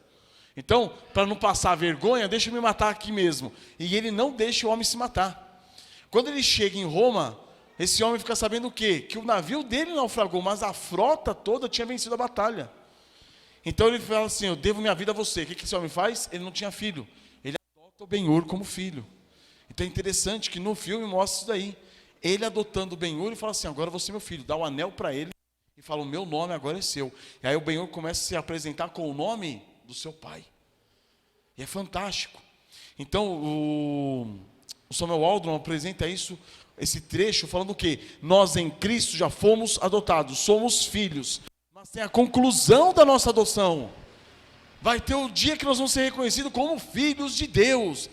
Então, para não passar vergonha, deixa eu me matar aqui mesmo. E ele não deixa o homem se matar. Quando ele chega em Roma, esse homem fica sabendo o quê? Que o navio dele naufragou, mas a frota toda tinha vencido a batalha. Então ele fala assim, eu devo minha vida a você. O que esse homem faz? Ele não tinha filho. Ele adota o Ben-Hur como filho. Então é interessante que no filme mostra isso daí. Ele adotando o Ben-Hur e fala assim, agora você é meu filho. Dá o anel para ele e fala, o meu nome agora é seu. E aí o Ben-Hur começa a se apresentar com o nome do seu pai. E é fantástico. Então o Samuel Aldrin apresenta esse trecho falando o quê? Nós em Cristo já fomos adotados, somos filhos. Mas tem a conclusão da nossa adoção. Vai ter o dia que nós vamos ser reconhecidos como filhos de Deus.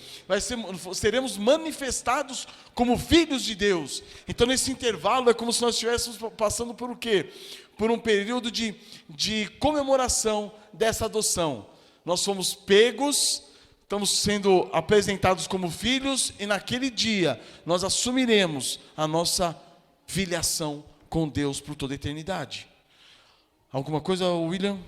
Seremos manifestados como filhos de Deus. Então nesse intervalo é como se nós estivéssemos passando por o quê? Por um período de comemoração dessa adoção. Nós fomos pegos, estamos sendo apresentados como filhos, e naquele dia nós assumiremos a nossa filiação com Deus por toda a eternidade. Alguma coisa, William?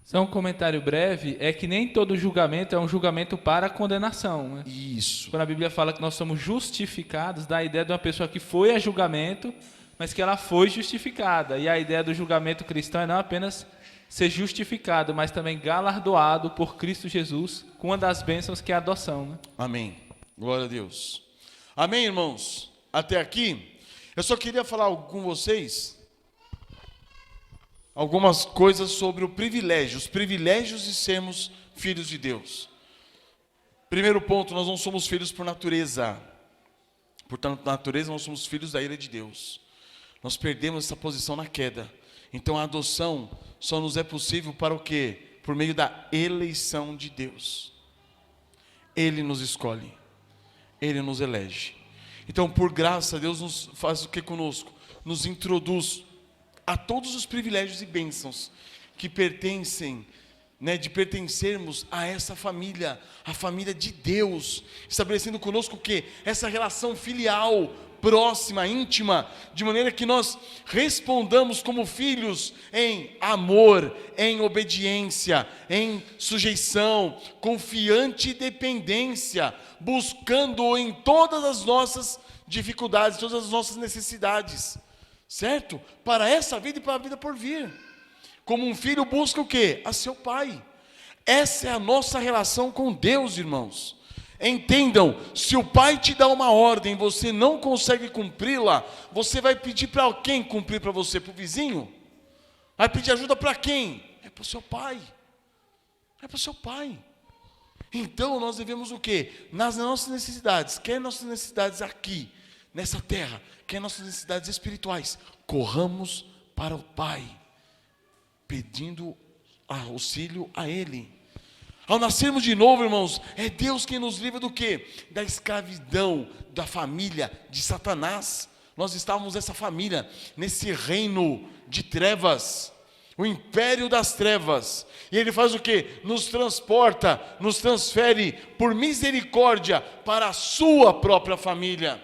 Só um comentário breve, é que nem todo julgamento é um julgamento para condenação. Né? Isso. Quando a Bíblia fala que nós somos justificados, dá a ideia de uma pessoa que foi a julgamento, mas que ela foi justificada. E a ideia do julgamento cristão é não apenas ser justificado, mas também galardoado por Cristo Jesus com uma das bênçãos que é a adoção. Né? Amém. Glória a Deus. Amém, irmãos? Até aqui, eu só queria falar com vocês algumas coisas sobre os privilégios de sermos filhos de Deus. Primeiro ponto, nós não somos filhos por natureza. Portanto, na natureza nós somos filhos da ira de Deus. Nós perdemos essa posição na queda. Então a adoção só nos é possível para o quê? Por meio da eleição de Deus. Ele nos escolhe. Ele nos elege. Então, por graça, Deus nos faz o que conosco? Nos introduz a todos os privilégios e bênçãos que pertencem, de pertencermos a essa família, a família de Deus, estabelecendo conosco o quê? Essa relação filial, próxima, íntima, de maneira que nós respondamos como filhos em amor, em obediência, em sujeição, confiante dependência, buscando em todas as nossas dificuldades, todas as nossas necessidades, certo? Para essa vida e para a vida por vir. Como um filho busca o quê? A seu pai. Essa é a nossa relação com Deus, irmãos. Entendam, se o pai te dá uma ordem e você não consegue cumpri-la, você vai pedir para quem cumprir para você? Para o vizinho? Vai pedir ajuda para quem? É para o seu pai. É para o seu pai. Então nós devemos o quê? Nas nossas necessidades, quer nossas necessidades aqui, nessa terra, quer nossas necessidades espirituais, corramos para o Pai. pedindo auxílio a Ele. Ao nascermos de novo, irmãos, é Deus quem nos livra do quê? Da escravidão, da família de Satanás. Nós estávamos nessa família, nesse reino de trevas, o império das trevas. E Ele faz o quê? Nos transporta, nos transfere por misericórdia para a sua própria família.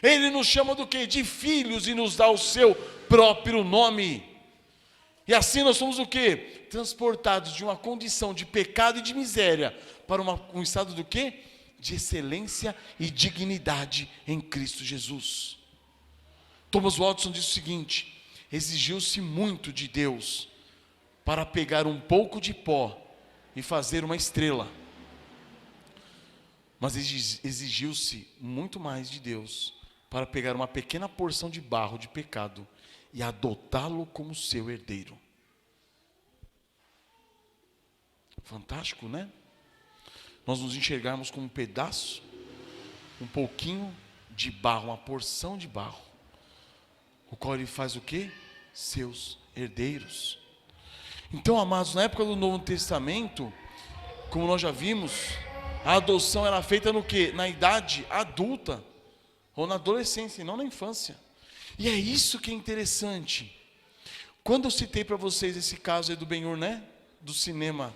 Ele nos chama do quê? De filhos, e nos dá o seu próprio nome. E assim nós somos o quê? Transportados de uma condição de pecado e de miséria para um estado do quê? De excelência e dignidade em Cristo Jesus. Thomas Watson diz o seguinte: exigiu-se muito de Deus para pegar um pouco de pó e fazer uma estrela. Mas exigiu-se muito mais de Deus para pegar uma pequena porção de barro de pecado e adotá-lo como seu herdeiro. Fantástico, né? Nós nos enxergarmos como um pedaço, um pouquinho de barro, uma porção de barro, o qual Ele faz o quê? Seus herdeiros. Então, amados, na época do Novo Testamento, como nós já vimos, a adoção era feita no quê? Na idade adulta, ou na adolescência, e não na infância. E é isso que é interessante. Quando eu citei para vocês esse caso aí do Ben-Hur, né? Do cinema.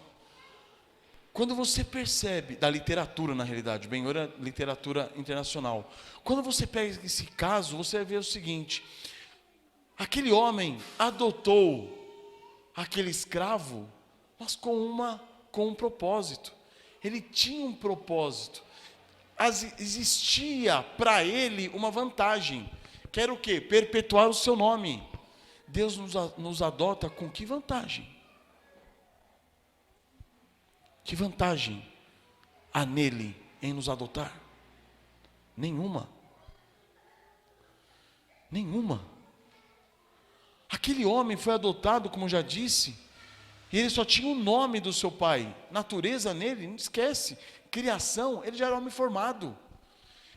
Quando você percebe, da literatura na realidade, Ben-Hur é literatura internacional. Quando você pega esse caso, você vai ver o seguinte: aquele homem adotou aquele escravo, mas com um propósito. Ele tinha um propósito. Existia para ele uma vantagem. Que era o quê? Perpetuar o seu nome. Deus nos adota com que vantagem? Que vantagem há nele em nos adotar? Nenhuma. Nenhuma. Aquele homem foi adotado, como já disse, e ele só tinha o nome do seu pai. Natureza nele, não esquece. Criação, ele já era homem formado.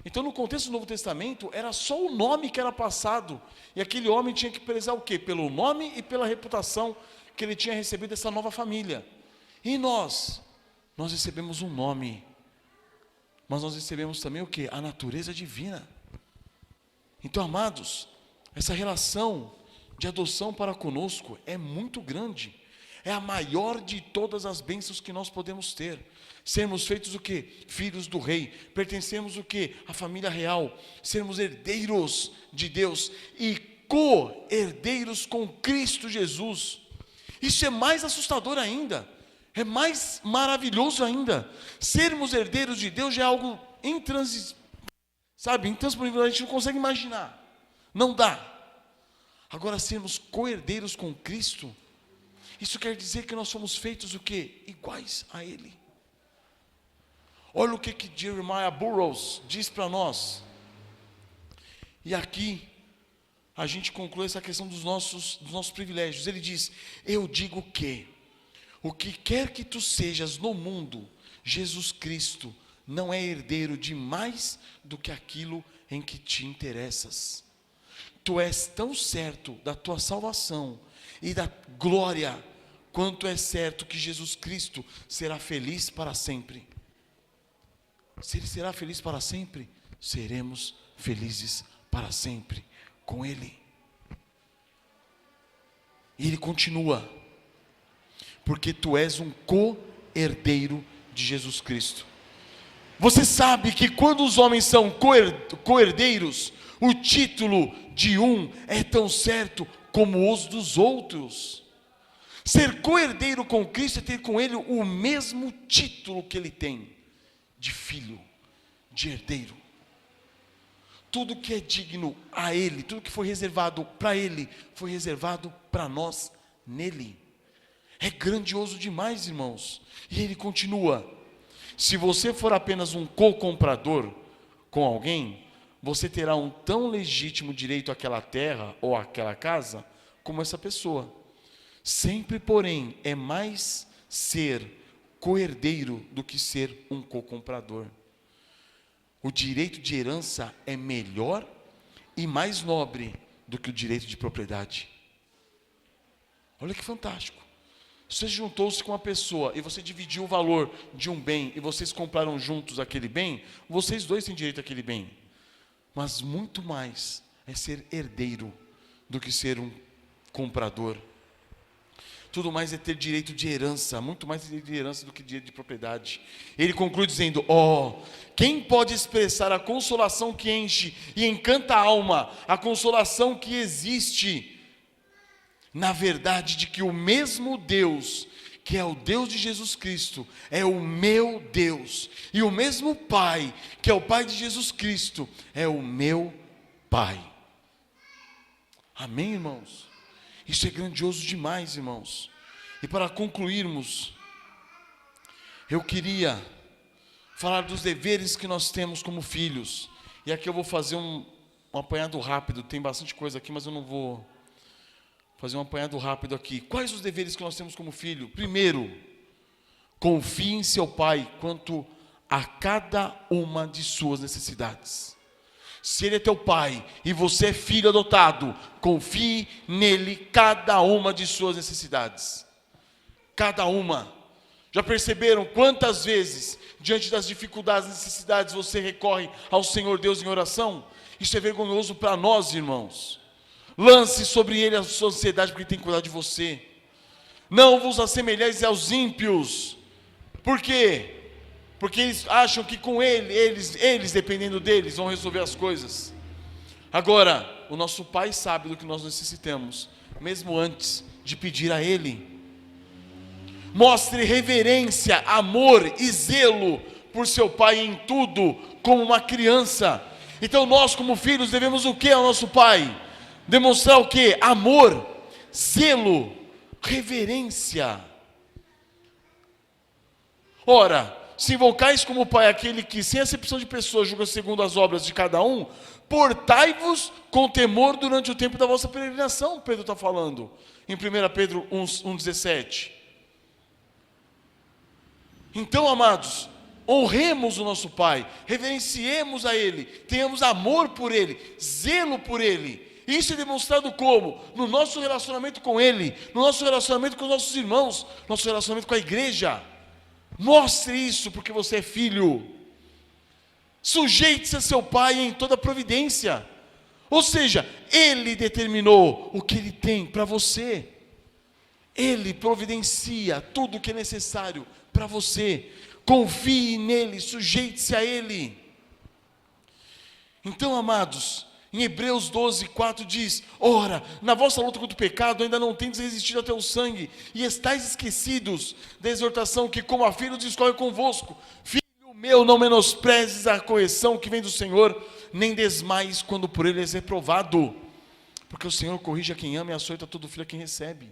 Então, no contexto do Novo Testamento, era só o nome que era passado. E aquele homem tinha que prezar o quê? Pelo nome e pela reputação que ele tinha recebido dessa nova família. E nós recebemos um nome. Mas nós recebemos também o quê? A natureza divina. Então, amados, essa relação de adoção para conosco é muito grande. É a maior de todas as bênçãos que nós podemos ter. Sermos feitos o quê? Filhos do rei. Pertencemos o quê? À família real. Sermos herdeiros de Deus e co-herdeiros com Cristo Jesus. Isso é mais assustador ainda. É mais maravilhoso ainda. Sermos herdeiros de Deus já é algo intransponível, a gente não consegue imaginar. Não dá. Agora, sermos co-herdeiros com Cristo, isso quer dizer que nós somos feitos o quê? Iguais a Ele. Olha o que Jeremiah Burroughs diz para nós. E aqui a gente conclui essa questão dos nossos privilégios. Ele diz: eu digo que o que quer que tu sejas no mundo, Jesus Cristo não é herdeiro de mais do que aquilo em que te interessas. Tu és tão certo da tua salvação e da glória, quanto é certo que Jesus Cristo será feliz para sempre. Se Ele será feliz para sempre, seremos felizes para sempre com Ele. E Ele continua: porque tu és um co-herdeiro de Jesus Cristo. Você sabe que quando os homens são co-herdeiros, o título de um é tão certo como os dos outros. Ser co-herdeiro com Cristo é ter com Ele o mesmo título que Ele tem, de filho, de herdeiro. Tudo que é digno a Ele, tudo que foi reservado para Ele, foi reservado para nós nele. É grandioso demais, irmãos. E Ele continua: se você for apenas um co-comprador com alguém, você terá um tão legítimo direito àquela terra ou àquela casa como essa pessoa. Sempre, porém, é mais ser co-herdeiro do que ser um co-comprador. O direito de herança é melhor e mais nobre do que o direito de propriedade. Olha que fantástico. Você juntou-se com uma pessoa e você dividiu o valor de um bem e vocês compraram juntos aquele bem, vocês dois têm direito àquele bem. Mas muito mais é ser herdeiro do que ser um comprador. Tudo mais é ter direito de herança, muito mais direito de herança do que direito de propriedade. Ele conclui dizendo: quem pode expressar a consolação que enche e encanta a alma, a consolação que existe na verdade de que o mesmo Deus, que é o Deus de Jesus Cristo, é o meu Deus, e o mesmo Pai, que é o Pai de Jesus Cristo, é o meu Pai. Amém, irmãos? Isso é grandioso demais, irmãos. E para concluirmos, eu queria falar dos deveres que nós temos como filhos. E aqui eu vou fazer um apanhado rápido, tem bastante coisa aqui, mas eu não vou fazer um apanhado rápido aqui. Quais os deveres que nós temos como filho? Primeiro, confie em seu pai quanto a cada uma de suas necessidades. Se ele é teu pai e você é filho adotado, confie nele cada uma de suas necessidades. Cada uma. Já perceberam quantas vezes, diante das dificuldades e necessidades, você recorre ao Senhor Deus em oração? Isso é vergonhoso para nós, irmãos. Lance sobre ele a sua ansiedade, porque ele tem que cuidar de você. Não vos assemelheis aos ímpios. Por quê? Porque eles acham que com eles, dependendo deles, vão resolver as coisas. Agora, o nosso Pai sabe do que nós necessitamos, mesmo antes de pedir a Ele. Mostre reverência, amor e zelo por seu Pai em tudo, como uma criança. Então nós, como filhos, devemos o que ao nosso Pai? Demonstrar o que? Amor, zelo, reverência. Ora, se invocais como Pai aquele que, sem acepção de pessoas, julga segundo as obras de cada um, portai-vos com temor durante o tempo da vossa peregrinação, Pedro está falando, em 1 Pedro 1,17. Então, amados, honremos o nosso Pai, reverenciemos a Ele, tenhamos amor por Ele, zelo por Ele. Isso é demonstrado como? No nosso relacionamento com Ele, no nosso relacionamento com os nossos irmãos, nosso relacionamento com a igreja. Mostre isso, porque você é filho. Sujeite-se a seu pai em toda providência. Ou seja, Ele determinou o que Ele tem para você. Ele providencia tudo o que é necessário para você. Confie nele, sujeite-se a Ele. Então, amados, em Hebreus 12:4 diz: ora, na vossa luta contra o pecado ainda não tendes resistido até o sangue, e estáis esquecidos da exortação que como a filhos discorre convosco. Filho meu, não menosprezes a correção que vem do Senhor, nem desmaies quando por ele és reprovado, porque o Senhor corrige a quem ama e açoita todo filho a quem recebe.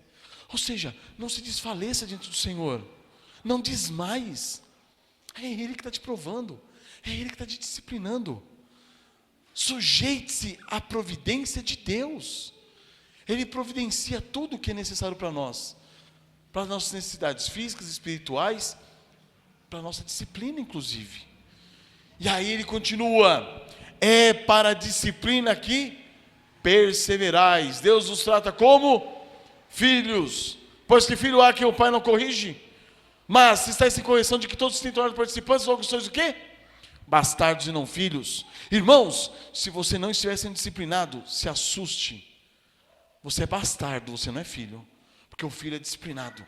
Ou seja, não se desfaleça diante do Senhor, não desmaies. É Ele que está te provando, é Ele que está te disciplinando. Sujeite-se à providência de Deus. Ele providencia tudo o que é necessário para nós, para as nossas necessidades físicas, espirituais, para a nossa disciplina inclusive. E aí ele continua: é para a disciplina que perseverais. Deus nos trata como filhos, pois que filho há que o pai não corrige? Mas se estáis em correção de que todos se têm tornado participantes, logo sois o quê? Bastardos e não filhos. Irmãos, se você não estiver sendo disciplinado, se assuste. Você é bastardo, você não é filho, porque o filho é disciplinado.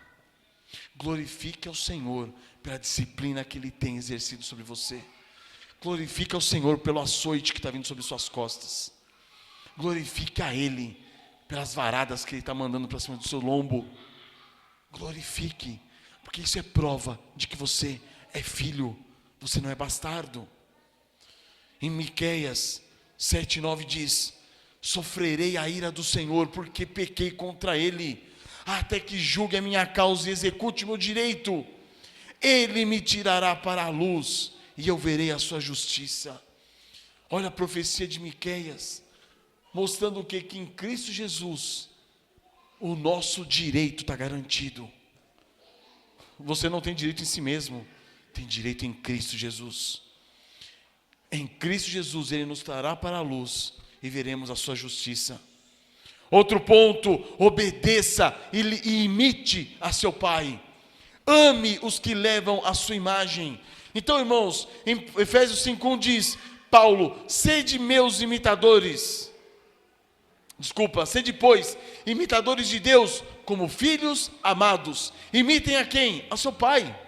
Glorifique ao Senhor pela disciplina que Ele tem exercido sobre você. Glorifique ao Senhor pelo açoite que está vindo sobre suas costas. Glorifique a Ele pelas varadas que Ele está mandando para cima do seu lombo. Glorifique, porque isso é prova de que você é filho, você não é bastardo. Em Miqueias 7:9 diz: sofrerei a ira do Senhor, porque pequei contra Ele, até que julgue a minha causa e execute o meu direito. Ele me tirará para a luz, e eu verei a sua justiça. Olha a profecia de Miqueias, mostrando o que? Que em Cristo Jesus, o nosso direito está garantido. Você não tem direito em si mesmo, tem direito em Cristo Jesus. Em Cristo Jesus Ele nos trará para a luz e veremos a sua justiça. Outro ponto, obedeça e imite a seu pai. Ame os que levam a sua imagem. Então, irmãos, em Efésios 5:1 diz, Paulo, sede meus imitadores. Sede, pois, imitadores de Deus, como filhos amados. Imitem a quem? A seu pai.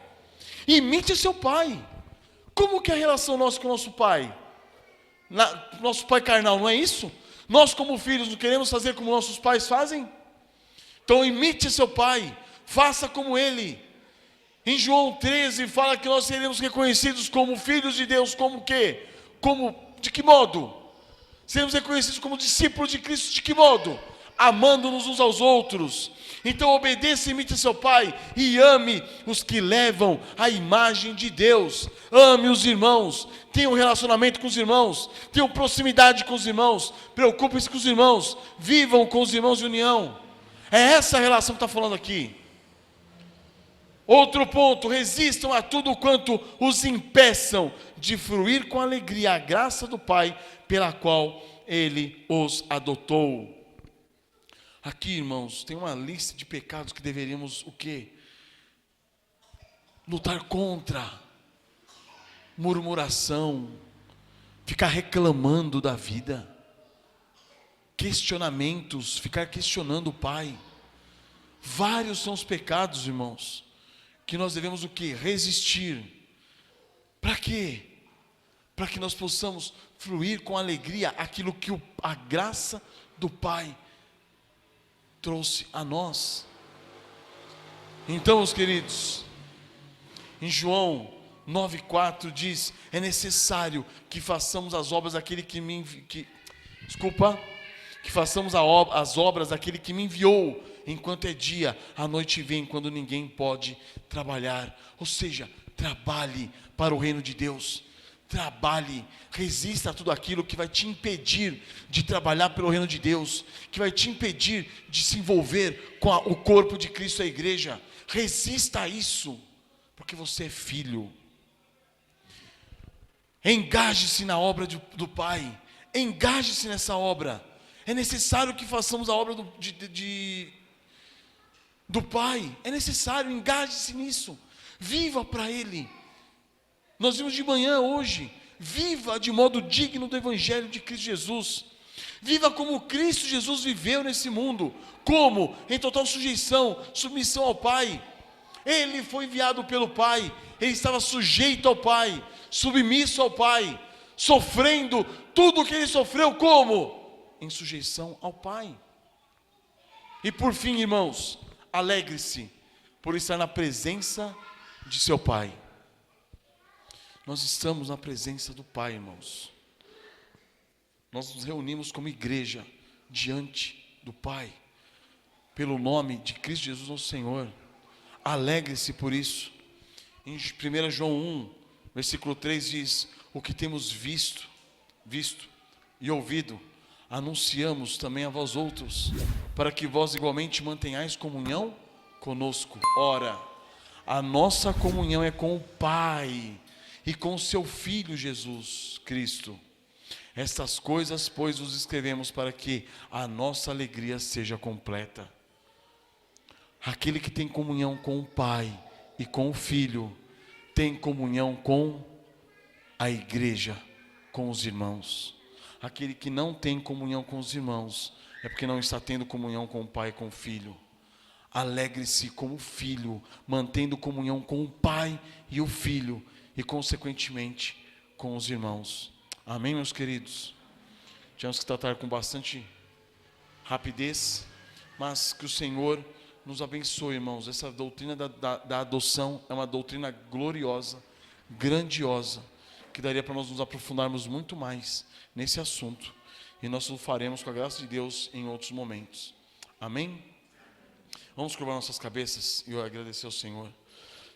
Imite a seu pai. Como que é a relação nossa com o nosso pai? Nosso pai carnal, não é isso? Nós como filhos não queremos fazer como nossos pais fazem? Então imite a seu pai. Faça como ele. Em João 13 fala que nós seremos reconhecidos como filhos de Deus, como quê? De que modo? Seremos reconhecidos como discípulos de Cristo, de que modo? Amando-nos uns aos outros. Então obedeça e imite seu pai, e ame os que levam a imagem de Deus. Ame os irmãos, tenha um relacionamento com os irmãos, tenha proximidade com os irmãos, preocupe-se com os irmãos, vivam com os irmãos de união. É essa a relação que está falando aqui. Outro ponto, resistam a tudo quanto os impeçam de fruir com alegria a graça do Pai, pela qual Ele os adotou. Aqui, irmãos, tem uma lista de pecados que deveríamos, o quê? Lutar contra. Murmuração, ficar reclamando da vida, questionamentos, ficar questionando o Pai. Vários são os pecados, irmãos, que nós devemos o quê? Resistir. Para quê? Para que nós possamos fluir com alegria aquilo que a graça do Pai trouxe a nós. Então, meus queridos, em João 9,4 diz, é necessário que façamos as obras daquele que façamos as obras daquele que me enviou, enquanto é dia, a noite vem quando ninguém pode trabalhar. Ou seja, trabalhe para o reino de Deus. Trabalhe, resista a tudo aquilo que vai te impedir de trabalhar pelo reino de Deus, que vai te impedir de se envolver com o corpo de Cristo, a igreja. Resista a isso, porque você é filho. Engaje-se na obra do Pai, engaje-se nessa obra. É necessário que façamos a obra do Pai, é necessário, engaje-se nisso, viva para Ele. Nós vimos de manhã hoje, viva de modo digno do Evangelho de Cristo Jesus, viva como Cristo Jesus viveu nesse mundo, como? Em total submissão ao Pai. Ele foi enviado pelo Pai, ele estava sujeito ao Pai, submisso ao Pai, sofrendo tudo o que ele sofreu, como? Em sujeição ao Pai. E por fim, irmãos, alegre-se por estar na presença de seu Pai. Nós estamos na presença do Pai, irmãos. Nós nos reunimos como igreja diante do Pai, pelo nome de Cristo Jesus, nosso Senhor. Alegre-se por isso. Em 1 João 1, versículo 3 diz, o que temos visto e ouvido, anunciamos também a vós outros, para que vós igualmente mantenhais comunhão conosco. Ora, a nossa comunhão é com o Pai e com o seu Filho Jesus Cristo. Estas coisas, pois, vos escrevemos para que a nossa alegria seja completa. Aquele que tem comunhão com o Pai e com o Filho, tem comunhão com a igreja, com os irmãos. Aquele que não tem comunhão com os irmãos, é porque não está tendo comunhão com o Pai e com o Filho. Alegre-se como filho, mantendo comunhão com o Pai e o Filho, e consequentemente com os irmãos. Amém, meus queridos? Tivemos que tratar com bastante rapidez, mas que o Senhor nos abençoe, irmãos. Essa doutrina da adoção é uma doutrina gloriosa, grandiosa, que daria para nós nos aprofundarmos muito mais nesse assunto, e nós o faremos com a graça de Deus em outros momentos. Amém? Vamos curvar nossas cabeças e eu agradecer ao Senhor.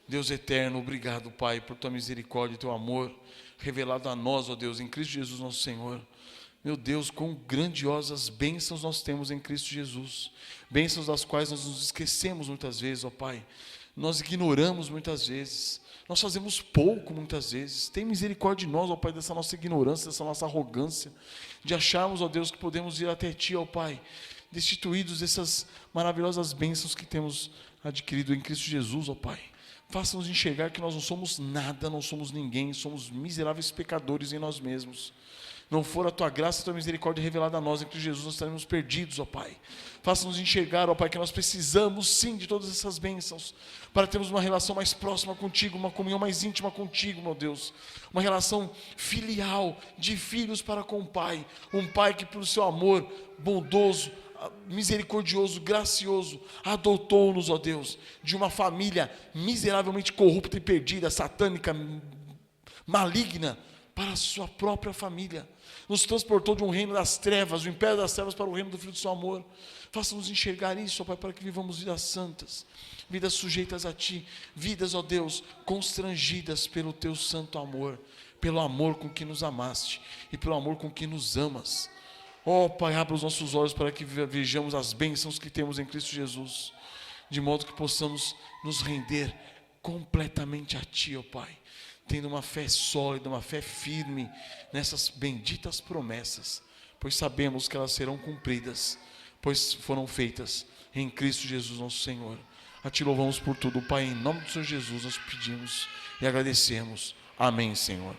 Deus eterno, obrigado, Pai, por tua misericórdia e teu amor revelado a nós, ó Deus, em Cristo Jesus, nosso Senhor. Meu Deus, quão grandiosas bênçãos nós temos em Cristo Jesus, bênçãos das quais nós nos esquecemos muitas vezes, ó Pai, nós ignoramos muitas vezes, nós fazemos pouco muitas vezes. Tem misericórdia de nós, ó Pai, dessa nossa ignorância, dessa nossa arrogância, de acharmos, ó Deus, que podemos ir até Ti, ó Pai, destituídos dessas maravilhosas bênçãos que temos adquirido em Cristo Jesus, ó Pai. Faça-nos enxergar que nós não somos nada, não somos ninguém, somos miseráveis pecadores em nós mesmos. Não for a Tua graça e a Tua misericórdia revelada a nós, em Cristo Jesus, nós estaremos perdidos, ó Pai. Faça-nos enxergar, ó Pai, que nós precisamos sim de todas essas bênçãos, para termos uma relação mais próxima contigo, uma comunhão mais íntima contigo, meu Deus. Uma relação filial, de filhos para com o Pai. Um Pai que, pelo seu amor bondoso, misericordioso, gracioso, adotou-nos, ó Deus, de uma família miseravelmente corrupta e perdida, satânica, maligna, para a sua própria família. Nos transportou de um reino das trevas, do império das trevas, para o reino do Filho do seu amor. Faça-nos enxergar isso, ó Pai, para que vivamos vidas santas, vidas sujeitas a Ti, vidas, ó Deus, constrangidas pelo Teu santo amor, pelo amor com que nos amaste e pelo amor com que nos amas. Ó Pai, abra os nossos olhos para que vejamos as bênçãos que temos em Cristo Jesus, de modo que possamos nos render completamente a Ti, ó Pai, tendo uma fé sólida, uma fé firme nessas benditas promessas, pois sabemos que elas serão cumpridas, pois foram feitas em Cristo Jesus nosso Senhor. A Ti louvamos por tudo, Pai, em nome do Senhor Jesus nós pedimos e agradecemos. Amém, Senhor.